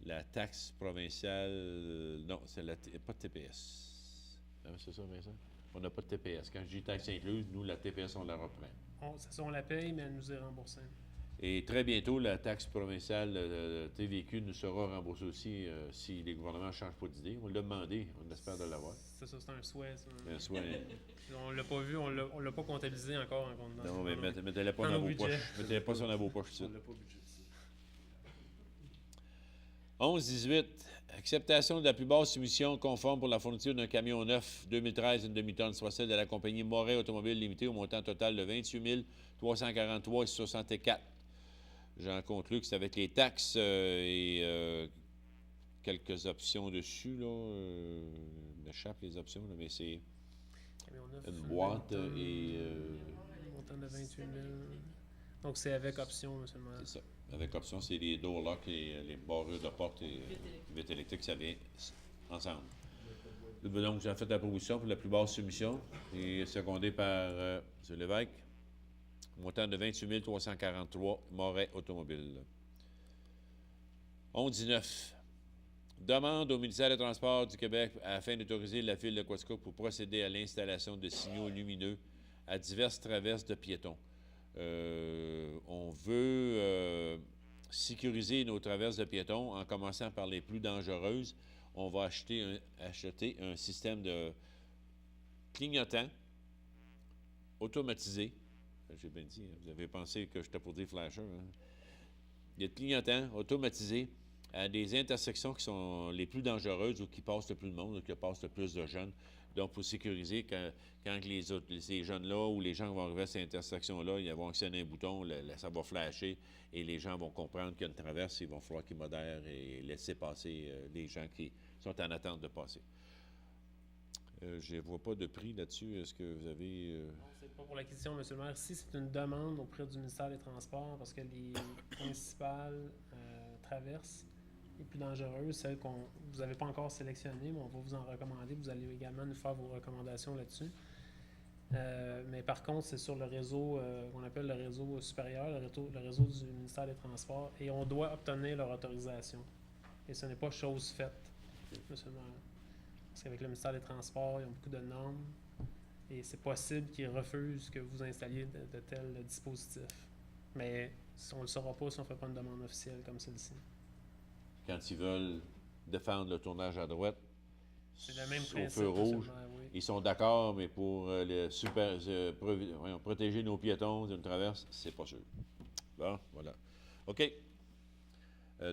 A: La taxe provinciale, non, c'est pas de TPS. C'est ça, Vincent? On n'a pas de TPS. Quand je dis taxe incluse, nous, la TPS, on la reprend.
B: On la paye, mais elle nous est remboursée.
A: Et très bientôt, la taxe provinciale TVQ nous sera remboursée aussi si les gouvernements ne changent pas d'idée. On l'a demandé, on espère de l'avoir.
B: C'est ça, c'est un souhait.
A: Un souhait.
B: On l'a pas vu, on l'a pas comptabilisé encore en compte.
A: Non, mais mettez-la pas dans vos poches. Mettez-la pas dans vos poches.
G: On l'a pas budgétisé.
A: 11-18, acceptation de la plus basse soumission conforme pour la fourniture d'un camion neuf 2013, une demi-tonne, soit celle de la compagnie Moret Automobile Limitée au montant total de 28 343,64 $. J'en conclus que c'est avec les taxes et quelques options dessus, là. M'échappe les options, là, mais c'est une boîte et...
B: montant de 28 000. Donc, c'est avec option, M. le maire.
A: C'est ça. Avec option, c'est les door locks, les barrures de porte et vitres électriques, ça vient ensemble. Donc, j'ai fait la proposition pour la plus basse soumission et secondée par M. Lévesque. Montant de 28 343, Moret Automobile. 11-19. Demande au ministère des Transports du Québec afin d'autoriser la ville de Quaticook pour procéder à l'installation de signaux lumineux à diverses traverses de piétons. On veut sécuriser nos traverses de piétons en commençant par les plus dangereuses. On va acheter un système clignotant, automatisé. J'ai bien dit, hein, vous avez pensé que j'étais pour dire flasher. Hein? Il y a de clignotants automatisés à des intersections qui sont les plus dangereuses ou qui passent le plus de monde, ou qui passent le plus de jeunes. Donc, pour sécuriser, quand ces jeunes-là ou les gens vont arriver à cette intersection-là, ils vont actionner un bouton, ça va flasher et les gens vont comprendre qu'il y a une traverse, il va falloir qu'ils modèrent et laisser passer les gens qui sont en attente de passer. Je ne vois pas de prix là-dessus. Est-ce que vous avez...
B: Non, c'est pas pour l'acquisition, M. le maire. Ici, c'est une demande auprès du ministère des Transports parce que les principales traverses les plus dangereuses, celles qu'on vous n'avez pas encore sélectionnées, mais on va vous en recommander. Vous allez également nous faire vos recommandations là-dessus. Mais par contre, c'est sur le réseau qu'on appelle le réseau supérieur, le réseau du ministère des Transports, et on doit obtenir leur autorisation. Et ce n'est pas chose faite, M. le maire. Parce qu'avec le ministère des Transports, ils ont beaucoup de normes et c'est possible qu'ils refusent que vous installiez de tels dispositifs. Mais on ne le saura pas si on ne fait pas une demande officielle comme celle-ci.
A: Quand ils veulent défendre le tournage à droite,
B: C'est le même
A: au
B: principe.
A: feu rouge,
B: Oui.
A: ils sont d'accord, mais pour protéger nos piétons d'une traverse, c'est pas sûr. Bon, voilà. OK.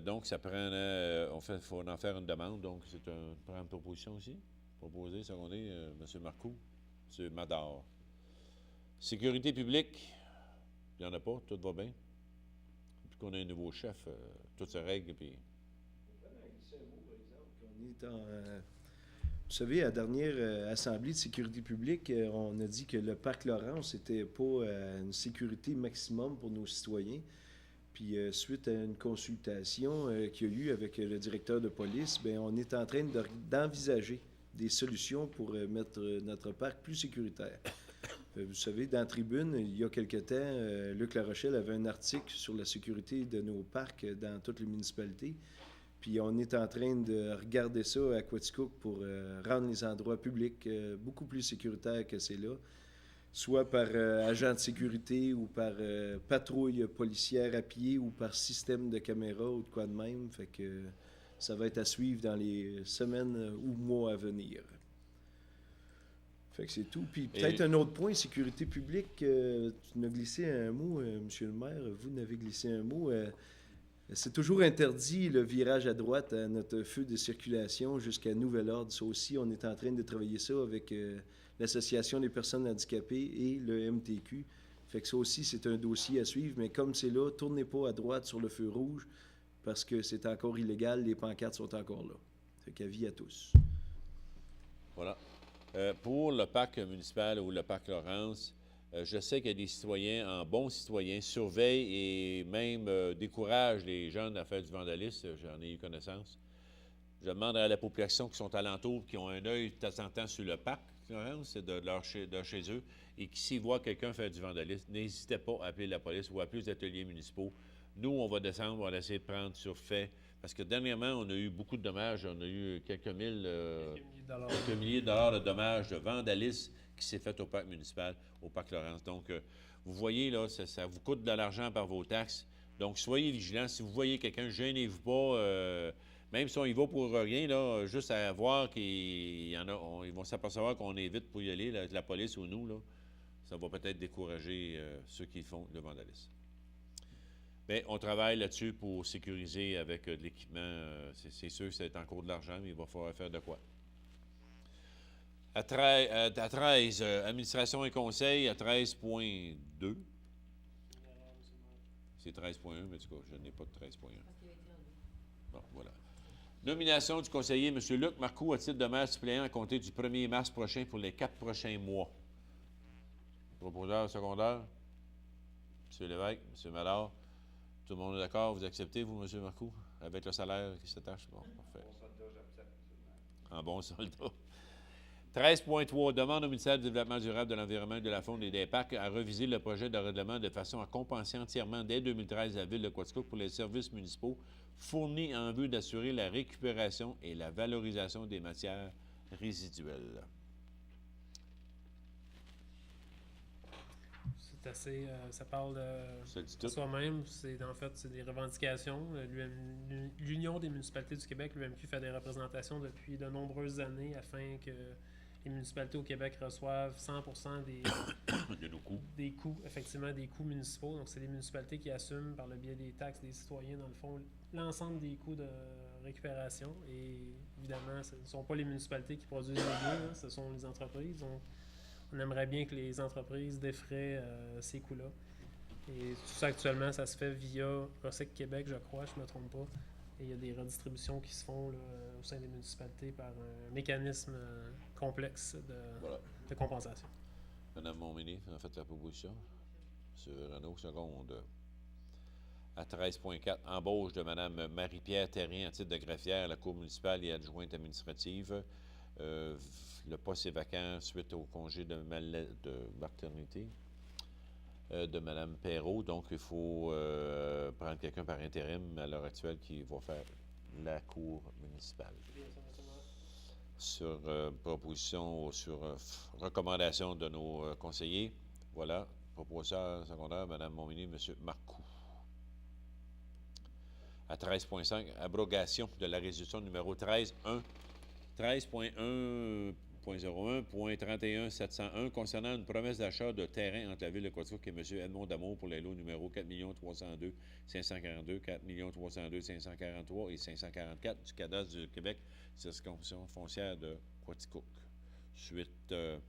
A: Donc, ça prend... il faut en faire une demande. Donc, c'est une proposition aussi. Proposer, seconder, M. Marcoux, M. Madar. Sécurité publique, il n'y en a pas, tout va bien. Depuis qu'on a un nouveau chef, tout se règle, puis...
G: Vous savez, à la dernière Assemblée de sécurité publique, on a dit que le parc Laurence n'était pas une sécurité maximum pour nos citoyens. Puis, suite à une consultation qu'il y a eu avec le directeur de police, bien, on est en train d'envisager des solutions pour mettre notre parc plus sécuritaire. Vous savez, dans la tribune, il y a quelque temps, Luc Larochelle avait un article sur la sécurité de nos parcs dans toutes les municipalités. Puis on est en train de regarder ça à Quaticook pour rendre les endroits publics beaucoup plus sécuritaires que c'est là, soit par agent de sécurité ou par patrouille policière à pied ou par système de caméra ou de quoi de même. Fait que ça va être à suivre dans les semaines ou mois à venir. Fait que c'est tout. Puis peut-être un autre point, sécurité publique, tu n'as glissé un mot, monsieur le maire, vous n'avez glissé un mot. C'est toujours interdit le virage à droite à notre feu de circulation jusqu'à nouvel ordre. Ça aussi, on est en train de travailler ça avec l'Association des personnes handicapées et le MTQ. Fait que ça aussi, c'est un dossier à suivre. Mais comme c'est là, tournez pas à droite sur le feu rouge parce que c'est encore illégal. Les pancartes sont encore là. Fait qu'avis à tous.
A: Voilà. Pour le parc municipal ou le parc Laurence, je sais qu'il y a des citoyens, en bons citoyens, surveillent et même découragent les jeunes à faire du vandalisme. J'en ai eu connaissance. Je demande à la population qui sont alentour, qui ont un œil de temps en temps sur le parc, Laurence, de chez eux, et qui, s'ils voient quelqu'un faire du vandalisme, n'hésitez pas à appeler la police ou à appeler les ateliers municipaux. Nous, on va descendre, on va essayer de prendre sur fait. Parce que dernièrement, on a eu beaucoup de dommages. On a eu quelques milliers de dollars de dommages de vandalisme qui s'est fait au parc municipal, au parc Laurence. Donc, vous voyez, là, ça vous coûte de l'argent par vos taxes. Donc, soyez vigilants. Si vous voyez quelqu'un, gênez-vous pas. Même si on y va pour rien, là, juste à voir qu'ils vont s'apercevoir qu'on est vite pour y aller, la police ou nous, là, ça va peut-être décourager ceux qui font le vandalisme. Bien, on travaille là-dessus pour sécuriser avec de l'équipement. C'est sûr que c'est encore de l'argent, mais il va falloir faire de quoi. À 13, administration et conseil, à 13.2. C'est 13.1, mais en tout cas, je n'ai pas de 13.1. Bon, voilà. Nomination du conseiller M. Luc Marcoux à titre de maire suppléant à compter du 1er mars prochain pour les 4 prochains mois. Proposeur secondaire, M. Lévesque, M. Mallard. Tout le monde est d'accord? Vous acceptez, vous, M. Marcoux, avec le salaire qui s'attache? Bon, parfait. En bon soldat. 13.3. Demande au ministère du Développement durable, de l'Environnement et de la Faune et des Parcs à reviser le projet de règlement de façon à compenser entièrement dès 2013 la Ville de Quaticook pour les services municipaux fournis en vue d'assurer la récupération et la valorisation des matières résiduelles.
B: C'est assez... ça parle de soi-même. En fait, c'est des revendications. L'Union des municipalités du Québec, l'UMQ, fait des représentations depuis de nombreuses années afin que les municipalités au Québec reçoivent 100%
A: De nos coûts.
B: des coûts, effectivement, des coûts municipaux. Donc, c'est les municipalités qui assument, par le biais des taxes des citoyens, dans le fond, l'ensemble des coûts de récupération. Et évidemment, ce ne sont pas les municipalités qui produisent les biens, ce sont les entreprises. Donc, on aimerait bien que les entreprises défraient ces coûts-là. Et tout ça, actuellement, ça se fait via Recyc Québec, je crois, je ne me trompe pas. Et il y a des redistributions qui se font là, au sein des municipalités par un mécanisme complexe
A: Voilà.
B: de compensation.
A: Madame Montminy, vous avez fait la proposition. M. Renaud, seconde. À 13.4, embauche de Mme Marie-Pierre Terrien en titre de greffière à la Cour municipale et adjointe administrative. Le poste est vacant suite au congé de maternité de Mme Perrault. Donc, il faut prendre quelqu'un par intérim à l'heure actuelle qui va faire la Cour municipale. Sur proposition, sur recommandation de nos conseillers. Voilà, propositeur secondaire, Mme Montminy, M. Marcoux. À 13.5, abrogation de la résolution numéro 13.1.01.31.701 concernant une promesse d'achat de terrain entre la Ville de Quaticook et M. Edmond Damour pour les lots numéro 4 302 542, 4 302 543 et 544 du cadastre du Québec, circonscription foncière de Quaticook. Suite...
B: dossier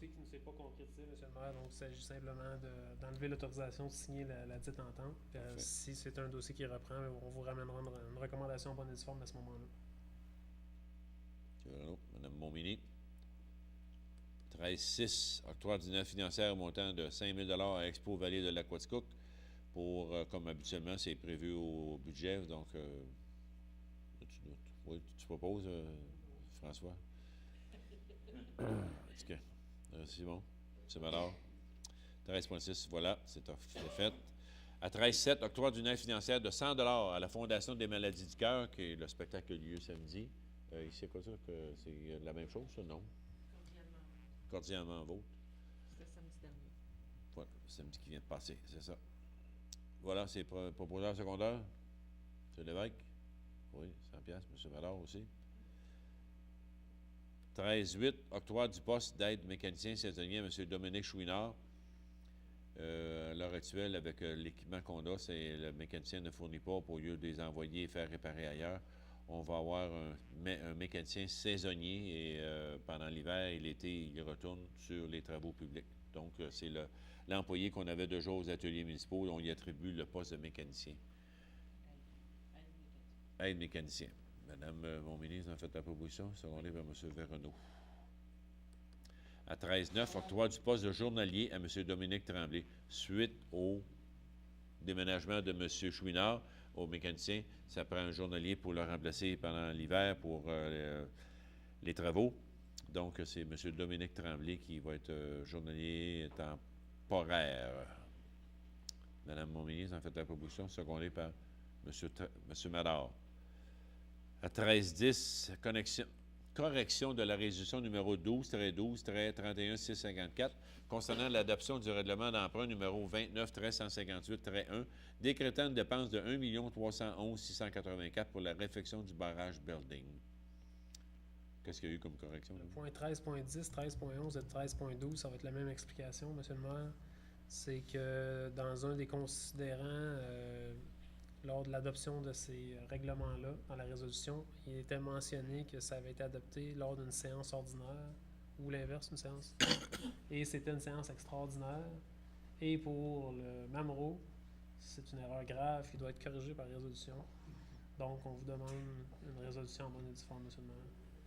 B: qui ne s'est pas concrétisé, M. le maire, donc il s'agit simplement d'enlever l'autorisation de signer la dite entente. Si c'est un dossier qui reprend, on vous ramènera une recommandation en bonne et due forme à ce moment-là.
A: Mme Montminy. 13.6, octroi d'ordinaire financière montant de 5 000 à Expo Vallée de l'Aquaticook pour, comme habituellement, c'est prévu au budget. Donc, tu doutes. Oui, tu proposes, François? OK. C'est bon. C'est malheur. 13.6, voilà, c'est fait. À 13.7, octroi d'ordinaire financière de 100 à la Fondation des maladies du cœur, qui est le spectacle qui a lieu samedi. Ici, c'est quoi ça? Que c'est la même chose, ça, non? Cordialement vôtre.
D: C'était samedi dernier.
A: Voilà, samedi qui vient de passer, c'est ça. Voilà, c'est proposeur secondaire. M. Lévesque. Oui, 100 piastres. M. Valard aussi. 13.8, octroi du poste d'aide mécanicien saisonnier à M. Dominique Chouinard. À l'heure actuelle, avec l'équipement qu'on a, le mécanicien ne fournit pas pour lieu de les envoyer et faire réparer ailleurs. On va avoir un mécanicien saisonnier et pendant l'hiver et l'été, il retourne sur les travaux publics. Donc, c'est l'employé qu'on avait déjà aux ateliers municipaux, on y attribue le poste de mécanicien. Aide mécanicien. Madame mon ministre a fait la proposition, secondée par M. Verrenaud. À 13.9, octroi du poste de journalier à M. Dominique Tremblay, suite au déménagement de M. Chouinard au mécanicien. Ça prend un journalier pour le remplacer pendant l'hiver pour les travaux. Donc, c'est M. Dominique Tremblay qui va être journalier temporaire. Madame mon ministre a fait la proposition, secondée par M. Madard. À 13.10, correction de la résolution numéro 12-12-31-654 concernant l'adoption du règlement d'emprunt numéro 29-158-1 décrétant une dépense de 1 311 684 pour la réfection du barrage building. Qu'est-ce qu'il y a eu comme correction?
B: Le point 13.10, 13.11 et 13.12, ça va être la même explication, M. le maire. C'est que dans un des considérants, lors de l'adoption de ces règlements-là, dans la résolution, il était mentionné que ça avait été adopté lors d'une séance ordinaire, ou l'inverse, une séance. Et c'était une séance extraordinaire. Et pour le MAMRO, c'est une erreur grave qui doit être corrigée par résolution. Donc, on vous demande une résolution en bonne et due forme, M. le maire.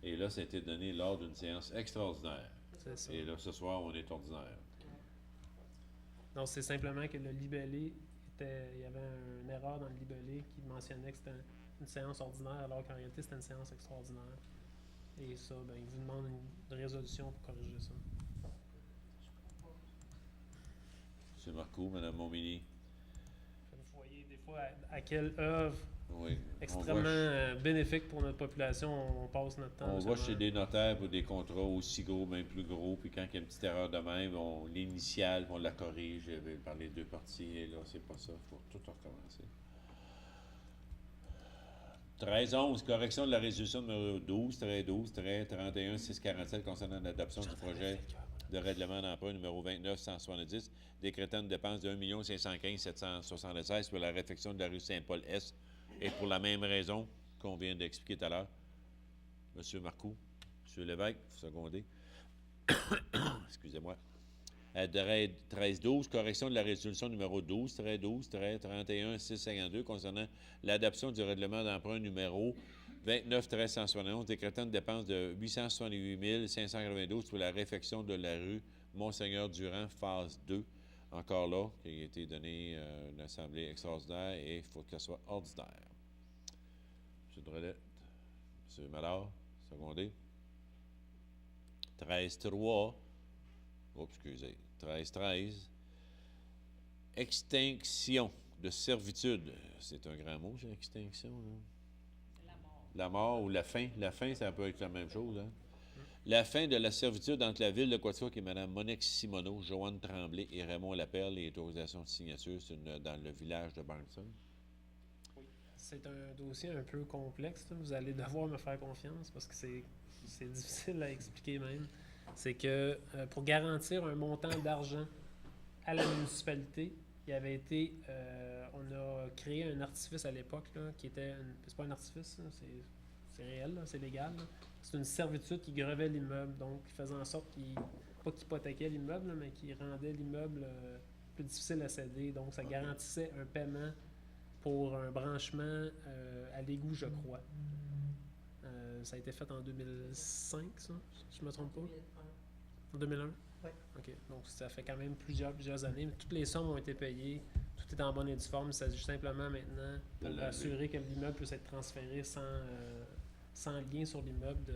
A: Et là, ça a été donné lors d'une séance extraordinaire.
B: C'est ça.
A: Et là, ce soir, on est ordinaire.
B: Donc, c'est simplement que le libellé, il y avait une erreur dans le libellé qui mentionnait que c'était une séance ordinaire, alors qu'en réalité, c'était une séance extraordinaire. Et ça, ben, il vous demande une résolution pour corriger ça.
A: M. Marcoux, Mme Montminy.
B: Vous voyez des fois à quelle œuvre
A: Oui.
B: extrêmement bénéfique pour notre population on passe notre temps.
A: On va chez des notaires pour des contrats aussi gros, même plus gros, puis quand il y a une petite erreur de même, l'initiale, on la corrige par les deux parties, et là, c'est pas ça. Il faut tout recommencer. 13-11, correction de la résolution numéro 12-12-31-647 concernant l'adoption du projet de règlement d'emprunt numéro 29-170, décrétant une dépense de 1 515 776 pour la réfection de la rue Saint-Paul-Est, et pour la même raison qu'on vient d'expliquer tout à l'heure. Monsieur Marcoux, Monsieur Lévesque, vous secondez. Excusez-moi. 13-12, correction de la résolution numéro 12-12-31-652 concernant l'adoption du règlement d'emprunt numéro 29-171, décrétant une dépense de 868 592 pour la réfection de la rue Monseigneur-Durand, phase 2. Encore là, qui a été donné une assemblée extraordinaire et il faut qu'elle soit ordinaire. M. Drolette, M. Mallard, secondé. 13-3. Oh, excusez. 13-13. Extinction de servitude. C'est un grand mot, c'est extinction. Là. La mort ou la fin. La fin, ça peut être la même chose. Hein? La fin de la servitude entre la ville de Quaticook et Mme Monique Simoneau, Joanne Tremblay et Raymond Lapelle, et autorisations de signature dans le village de Barnson.
B: C'est un dossier un peu complexe. Là. Vous allez devoir me faire confiance parce que c'est difficile à expliquer même. C'est que pour garantir un montant d'argent à la municipalité, il avait été... on a créé un artifice à l'époque là, qui était... C'est pas un artifice, c'est réel, là, c'est légal. Là. C'est une servitude qui grevait l'immeuble, donc qui faisait en sorte pas qu'il hypothéquait l'immeuble, là, mais qui rendait l'immeuble plus difficile à céder. Donc ça garantissait un paiement pour un branchement à l'égout, je crois. Ça a été fait en 2005, ça, si je ne me trompe pas? En 2001?
I: Oui.
B: OK. Donc, ça fait quand même plusieurs années. Mais toutes les sommes ont été payées. Tout est en bonne et due forme. Il s'agit simplement maintenant pour assurer que l'immeuble puisse être transféré sans lien sur l'immeuble,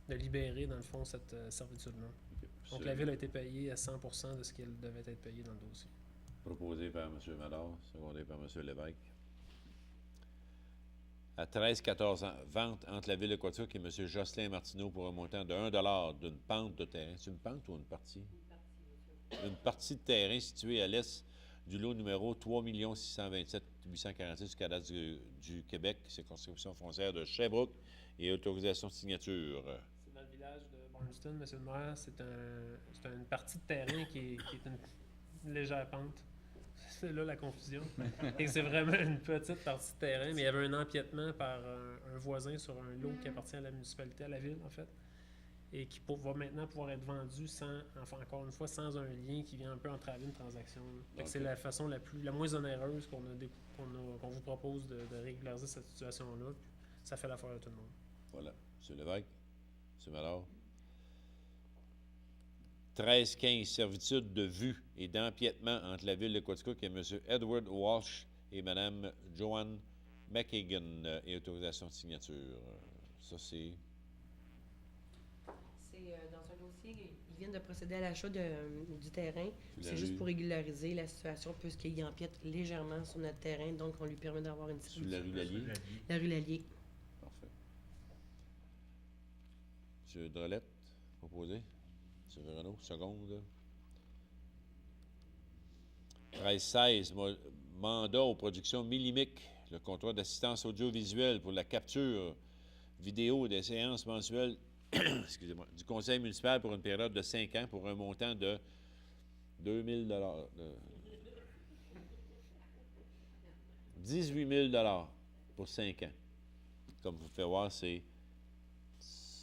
B: de libérer, dans le fond, cette servitude-là. Okay. Donc, la ville a été payée à 100% de ce qu'elle devait être payée dans le dossier.
A: Proposé par M. Mallard, secondé par M. Lévesque. À 13-14 ans, vente entre la ville de Quaticook et M. Jocelyn Martineau pour un montant de 1 $ d'une pente de terrain. C'est une pente ou une partie? Une partie de terrain située à l'est du lot numéro 3 627 846 du cadastre du Québec, circonscription foncière de Sherbrooke, et autorisation de signature.
B: C'est dans le village de Barnston, M. le maire. C'est une partie de terrain qui est une légère pente. C'est là la confusion. Et c'est vraiment une petite partie de terrain, mais il y avait un empiètement par un voisin sur un lot qui appartient à la municipalité, à la ville, en fait, et qui va maintenant pouvoir être vendu encore une fois, sans un lien qui vient un peu entraver une transaction. C'est la façon la moins onéreuse qu'on vous propose de régulariser cette situation-là. Ça fait l'affaire de tout le monde.
A: Voilà. M. Lévesque, M. Mallard. 13-15, servitude de vue et d'empiètement entre la ville de Quaticook et M. Edward Walsh et Mme Joanne McKagan, et autorisation de signature. Ça, c'est...
I: C'est dans un dossier, ils viennent de procéder à l'achat du terrain. C'est juste pour régulariser la situation puisqu'il empiète légèrement sur notre terrain, donc on lui permet d'avoir une
A: Sur la rue Lallier?
I: La rue Lallier.
A: Parfait. M. Drolette, proposé. M. Renaud, seconde. 13-16, mandat aux productions Millimic, le contrat d'assistance audiovisuelle pour la capture vidéo des séances mensuelles excusez-moi, du conseil municipal pour une période de 5 ans pour un montant de 2 000 18 000 pour 5 ans. Comme vous pouvez voir, c'est...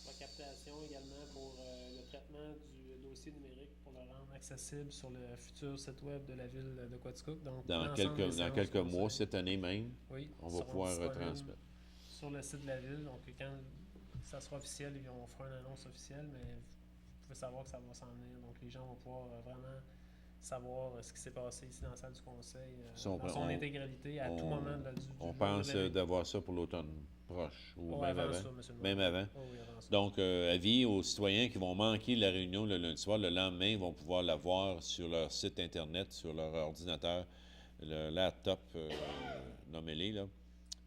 B: La captation également pour le traitement du dossier numérique pour le rendre accessible sur le futur site web de la ville de Quaticook. Donc,
A: dans quelques mois, cette année même,
B: oui,
A: on va pouvoir retransmettre.
B: Sur le site de la ville. Donc, quand ça sera officiel, on fera une annonce officielle, mais vous pouvez savoir que ça va s'en venir. Donc, les gens vont pouvoir vraiment savoir ce qui s'est passé ici dans la salle du conseil, dans son intégralité, à tout moment du
A: on pense d'avoir ça pour l'automne proche, ou même avant. Même avant.
B: Oh, oui, avant ça.
A: Donc, avis aux citoyens qui vont manquer la réunion le lundi soir, le lendemain, ils vont pouvoir la voir sur leur site Internet, sur leur ordinateur, le laptop, nommez-les, là.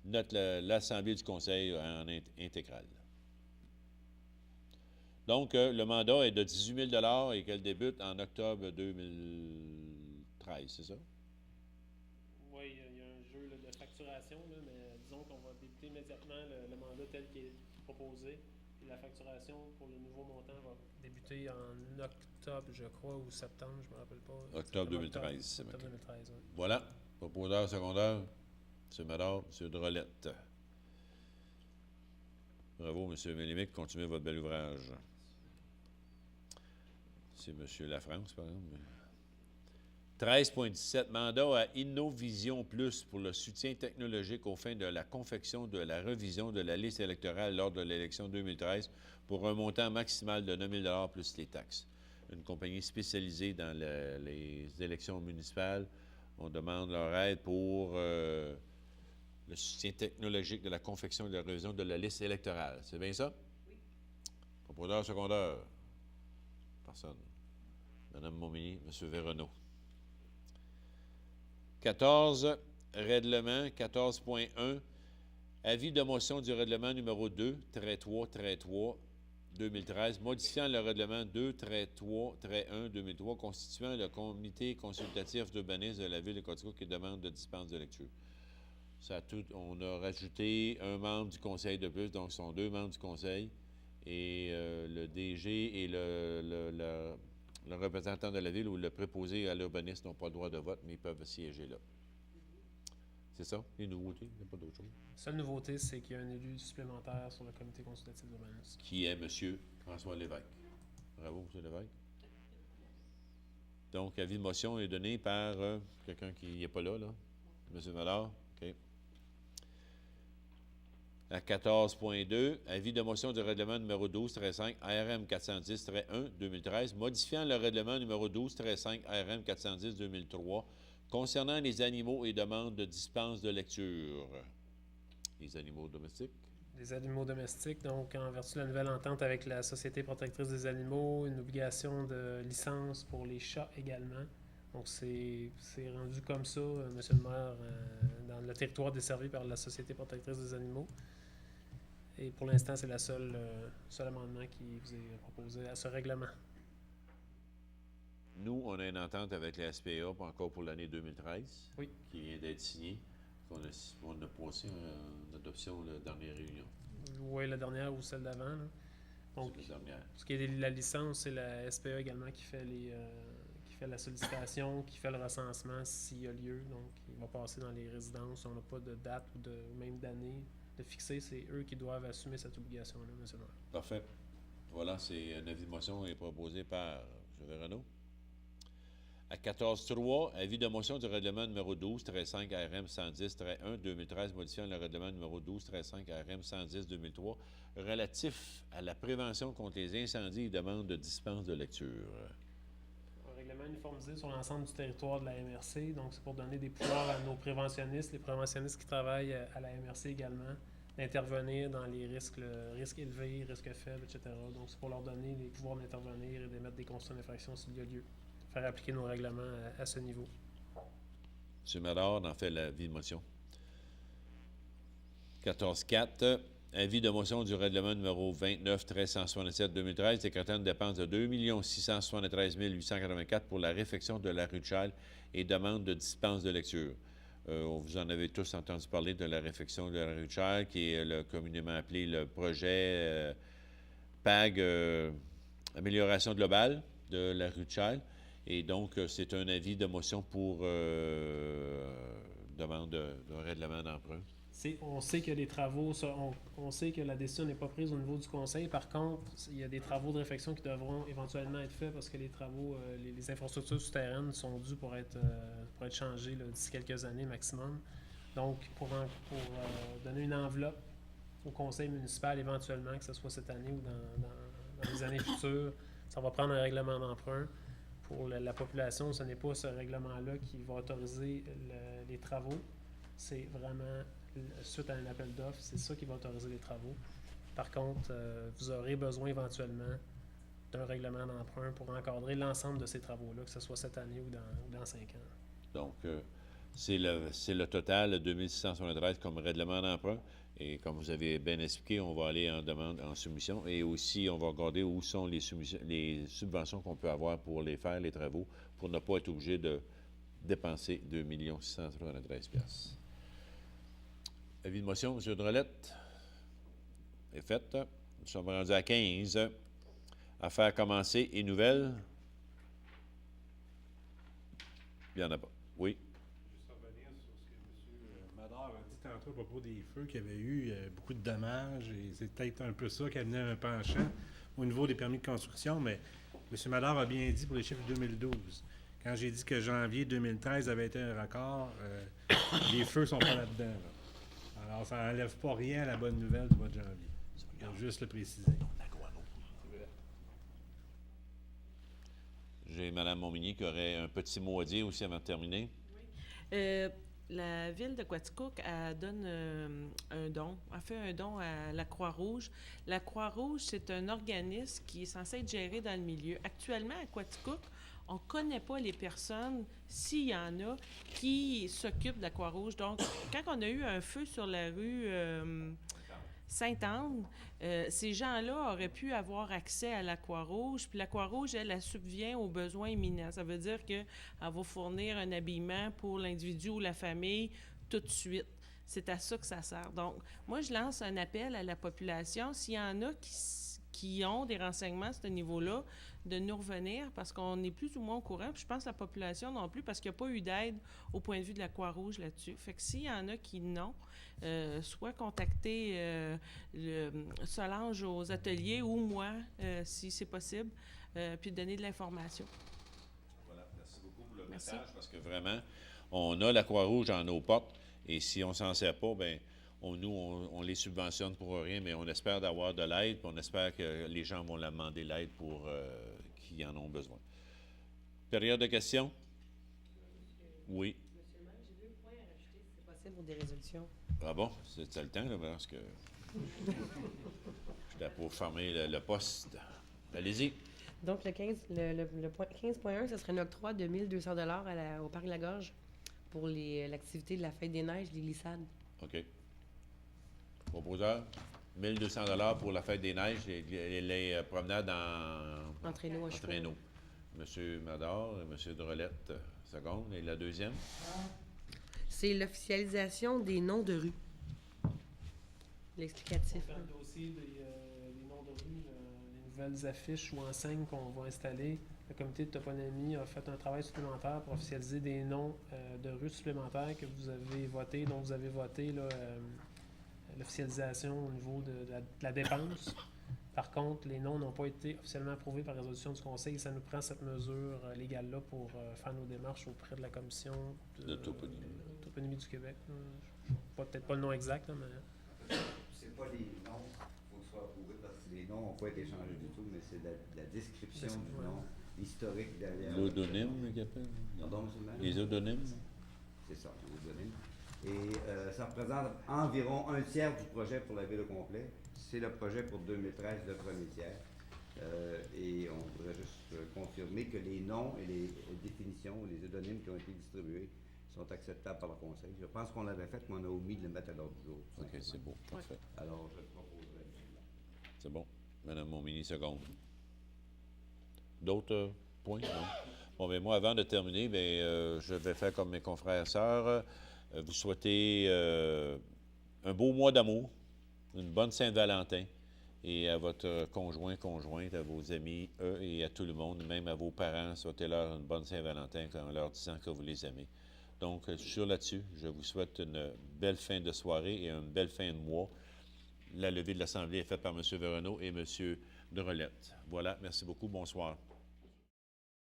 A: Note l'Assemblée du conseil en intégrale. Donc, le mandat est de 18 000 et qu'elle débute en octobre 2013, c'est ça?
B: Oui, il y a un jeu là, de facture facturation, là, mais disons qu'on va débuter immédiatement le mandat tel qu'il est proposé. Et la facturation pour le nouveau montant va débuter en octobre, je crois, ou septembre, je ne me rappelle pas.
A: Octobre 2013, c'est
B: Octobre
A: marqué.
B: 2013, oui.
A: Voilà. Proposeur secondaire, M. Madard, M. Drolette. Bravo, M. Mélémic. Continuez votre bel ouvrage. C'est M. Lafrance, par exemple. 13.17, mandat à Innovision Plus pour le soutien technologique aux fins de la confection de la revision de la liste électorale lors de l'élection 2013 pour un montant maximal de 9 000 $ plus les taxes. Une compagnie spécialisée dans les élections municipales. On demande leur aide pour le soutien technologique de la confection et de la revision de la liste électorale. C'est bien ça?
I: Oui.
A: Proposeur secondaire? Personne. Mme Montmigny, M. Véronneau. 14, règlement 14.1, avis de motion du règlement numéro 2, trait 3, 2013, modifiant le règlement 2, trait 3, trait 1, 2003, constituant le comité consultatif d'urbanisme de la Ville de Coaticook qui demande de dispense de lecture. On a rajouté un membre du conseil de plus, donc ce sont 2 membres du conseil, et le DG et le représentant de la ville ou le préposé à l'urbanisme n'ont pas le droit de vote, mais ils peuvent siéger là. C'est ça, les nouveautés? Il n'y a pas d'autre chose.
B: La seule nouveauté, c'est qu'il y a un élu supplémentaire sur le comité consultatif d'urbanisme.
A: Qui est M. François Lévesque. Bravo, M. Lévesque. Donc, avis de motion est donné par quelqu'un qui n'est pas là, là. M. Mallard. OK. À 14.2, avis de motion du règlement numéro 12-5, ARM 410-1, 2013, modifiant le règlement numéro 12-5, ARM 410-2003, concernant les animaux et demandes de dispense de lecture. Les animaux domestiques.
B: Les animaux domestiques, donc en vertu de la nouvelle entente avec la Société protectrice des animaux, une obligation de licence pour les chats également. Donc c'est rendu comme ça, Monsieur le maire, dans le territoire desservi par la Société protectrice des animaux. Et pour l'instant, c'est le seul amendement qui vous est proposé à ce règlement.
A: Nous, on a une entente avec la SPA encore pour l'année 2013,
B: oui,
A: qui vient d'être signée. On a passé en adoption la dernière réunion.
B: Oui, la dernière ou celle d'avant. Là. Donc,
A: c'est la dernière.
B: Ce qui est de la licence, c'est la SPA également qui fait la sollicitation, qui fait le recensement s'il y a lieu. Donc, il va passer dans les résidences. On n'a pas de date ou même d'année de fixer. C'est eux qui doivent assumer cette obligation-là, M. le maire.
A: Parfait. Voilà, c'est un avis de motion est proposé par M. Véronneau. À 14.3, avis de motion du règlement numéro 12-5 ARM 110-1 2013 modifiant le règlement numéro 12-5 ARM 110-2003 relatif à la prévention contre les incendies et demande de dispense de lecture.
B: Un règlement uniformisé sur l'ensemble du territoire de la MRC. Donc, c'est pour donner des pouvoirs à nos préventionnistes, les préventionnistes qui travaillent à la MRC également, d'intervenir dans les risques élevés, risques faibles, etc. Donc, c'est pour leur donner les pouvoirs d'intervenir et d'émettre des constats d'infraction s'il y a lieu. Faire appliquer nos règlements à ce niveau.
A: M. Madard en fait l'avis de motion. 14.4, avis de motion du règlement numéro 29-1367-2013 décrétant une dépense de 2 673 884 pour la réfection de la rue de Châle et demande de dispense de lecture. Vous en avez tous entendu parler de la réfection de la rue de Châle, qui est communément appelé le projet PAG Amélioration globale de la rue de Châle. Et donc, c'est un avis de motion pour demande d'un règlement d'emprunt.
B: On sait que les travaux, on sait que la décision n'est pas prise au niveau du conseil. Par contre, il y a des travaux de réfection qui devront éventuellement être faits parce que les travaux, les infrastructures souterraines sont dues pour être changées d'ici quelques années maximum. Donc, pour donner une enveloppe au conseil municipal éventuellement, que ce soit cette année ou dans les années futures, ça va prendre un règlement d'emprunt. Pour la population, ce n'est pas ce règlement-là qui va autoriser les travaux. C'est vraiment, suite à un appel d'offres, c'est ça qui va autoriser les travaux. Par contre, vous aurez besoin éventuellement d'un règlement d'emprunt pour encadrer l'ensemble de ces travaux-là, que ce soit cette année ou dans 5 ans.
A: Donc, c'est le total, 2673 comme règlement d'emprunt. Et comme vous avez bien expliqué, on va aller en demande, en soumission. Et aussi, on va regarder où sont les subventions qu'on peut avoir pour faire les travaux, pour ne pas être obligé de dépenser 2 673 $. Avis de motion, M. Drolette? Est faite. Nous sommes rendus à 15. Affaires commencées et nouvelles? Il n'y en a pas. Oui.
F: Juste revenir sur ce que M. Madar a dit tantôt à propos des feux qu'il y avait eu beaucoup de dommages, et c'est peut-être un peu ça qui amenait un penchant au niveau des permis de construction, mais M. Madar a bien dit pour les chiffres de 2012. Quand j'ai dit que janvier 2013 avait été un record, les feux sont pas là-dedans. Là. Alors, ça n'enlève pas rien à la bonne nouvelle du mois de janvier. Il faut juste le préciser.
A: J'ai Mme Montmigny qui aurait un petit mot à dire aussi avant de terminer.
D: La ville de Quaticook donne un don, a fait un don à la Croix-Rouge. La Croix-Rouge, c'est un organisme qui est censé être géré dans le milieu. Actuellement, à Quaticook, on ne connaît pas les personnes, s'il y en a, qui s'occupent de la Croix-Rouge. Donc, quand on a eu un feu sur la rue Sainte-Anne, ces gens-là auraient pu avoir accès à la Croix-Rouge, puis la Croix-Rouge, elle subvient aux besoins imminents. Ça veut dire qu'elle va fournir un habillement pour l'individu ou la famille tout de suite. C'est à ça que ça sert. Donc, moi, je lance un appel à la population. S'il y en a qui ont des renseignements à ce niveau-là, de nous revenir, parce qu'on est plus ou moins au courant. Puis je pense que la population non plus, parce qu'il n'y a pas eu d'aide au point de vue de la Croix-Rouge là-dessus. Fait que s'il y en a qui n'ont, soit contacter Solange aux ateliers ou moi, si c'est possible, puis donner de l'information.
A: Voilà, merci beaucoup pour le message, parce que vraiment, on a la Croix-Rouge en nos portes, et si on ne s'en sert pas, bien, on les subventionne pour rien, mais on espère d'avoir de l'aide, puis on espère que les gens vont la demander l'aide pour qui en ont besoin. Période de questions? Oui.
I: Monsieur le maire, j'ai 2 points à rajouter, si c'est possible, pour des résolutions.
A: Ah bon? C'est le temps, là, parce que j'étais pour fermer le poste. Allez-y.
I: Donc, le point 15.1, ce serait un octroi de 1 200 $ au Parc de la Gorge pour l'activité de la Fête des Neiges, les glissades.
A: OK. Proposeur, 1 200 $ pour la Fête des Neiges et les promenades en
I: traîneau à
A: traîneau. M. Mador et M. Drolette, seconde. Et la deuxième?
I: C'est l'officialisation des noms de rue. L'explicatif.
B: On fait le dossier des noms de rue, les nouvelles affiches ou enseignes qu'on va installer. Le comité de toponymie a fait un travail supplémentaire pour officialiser des noms de rues supplémentaires que vous avez voté, dont vous avez voté là, l'officialisation au niveau de la dépense. Par contre, les noms n'ont pas été officiellement approuvés par résolution du Conseil. Ça nous prend cette mesure légale-là pour faire nos démarches auprès de la Commission de toponymie du Québec. Peut-être pas le nom exact, là, mais...
C: C'est pas les noms qu'il faut que soit approuvé, parce que les noms n'ont pas été changés du tout, mais c'est la description du nom, l'historique derrière.
A: L'odonyme, qu'ils appellent?
C: Pardon, monsieur le maire?
A: Les odonymes?
C: C'est ça, les odonymes. Et ça représente environ 1/3 du projet pour la ville au complet. C'est le projet pour 2013 de premier tiers. Et on voudrait juste confirmer que les noms et les définitions, les odonymes qui ont été distribués sont acceptables par le Conseil. Je pense qu'on l'avait fait, mais on a omis de le mettre à l'ordre du jour.
A: OK, c'est beau. Parfait.
C: Alors, je le proposerai.
A: C'est bon. Madame Montmigny, seconde. D'autres points? Non? Bon, bien, moi, avant de terminer, bien, je vais faire comme mes confrères et sœurs. Vous souhaitez un beau mois d'amour, une bonne Saint-Valentin, et à votre conjointe, à vos amis, eux, et à tout le monde, même à vos parents, souhaitez-leur une bonne Saint-Valentin en leur disant que vous les aimez. Donc, sur là-dessus, je vous souhaite une belle fin de soirée et une belle fin de mois. La levée de l'Assemblée est faite par M. Veronneau et M. Drolette. Voilà, merci beaucoup, bonsoir.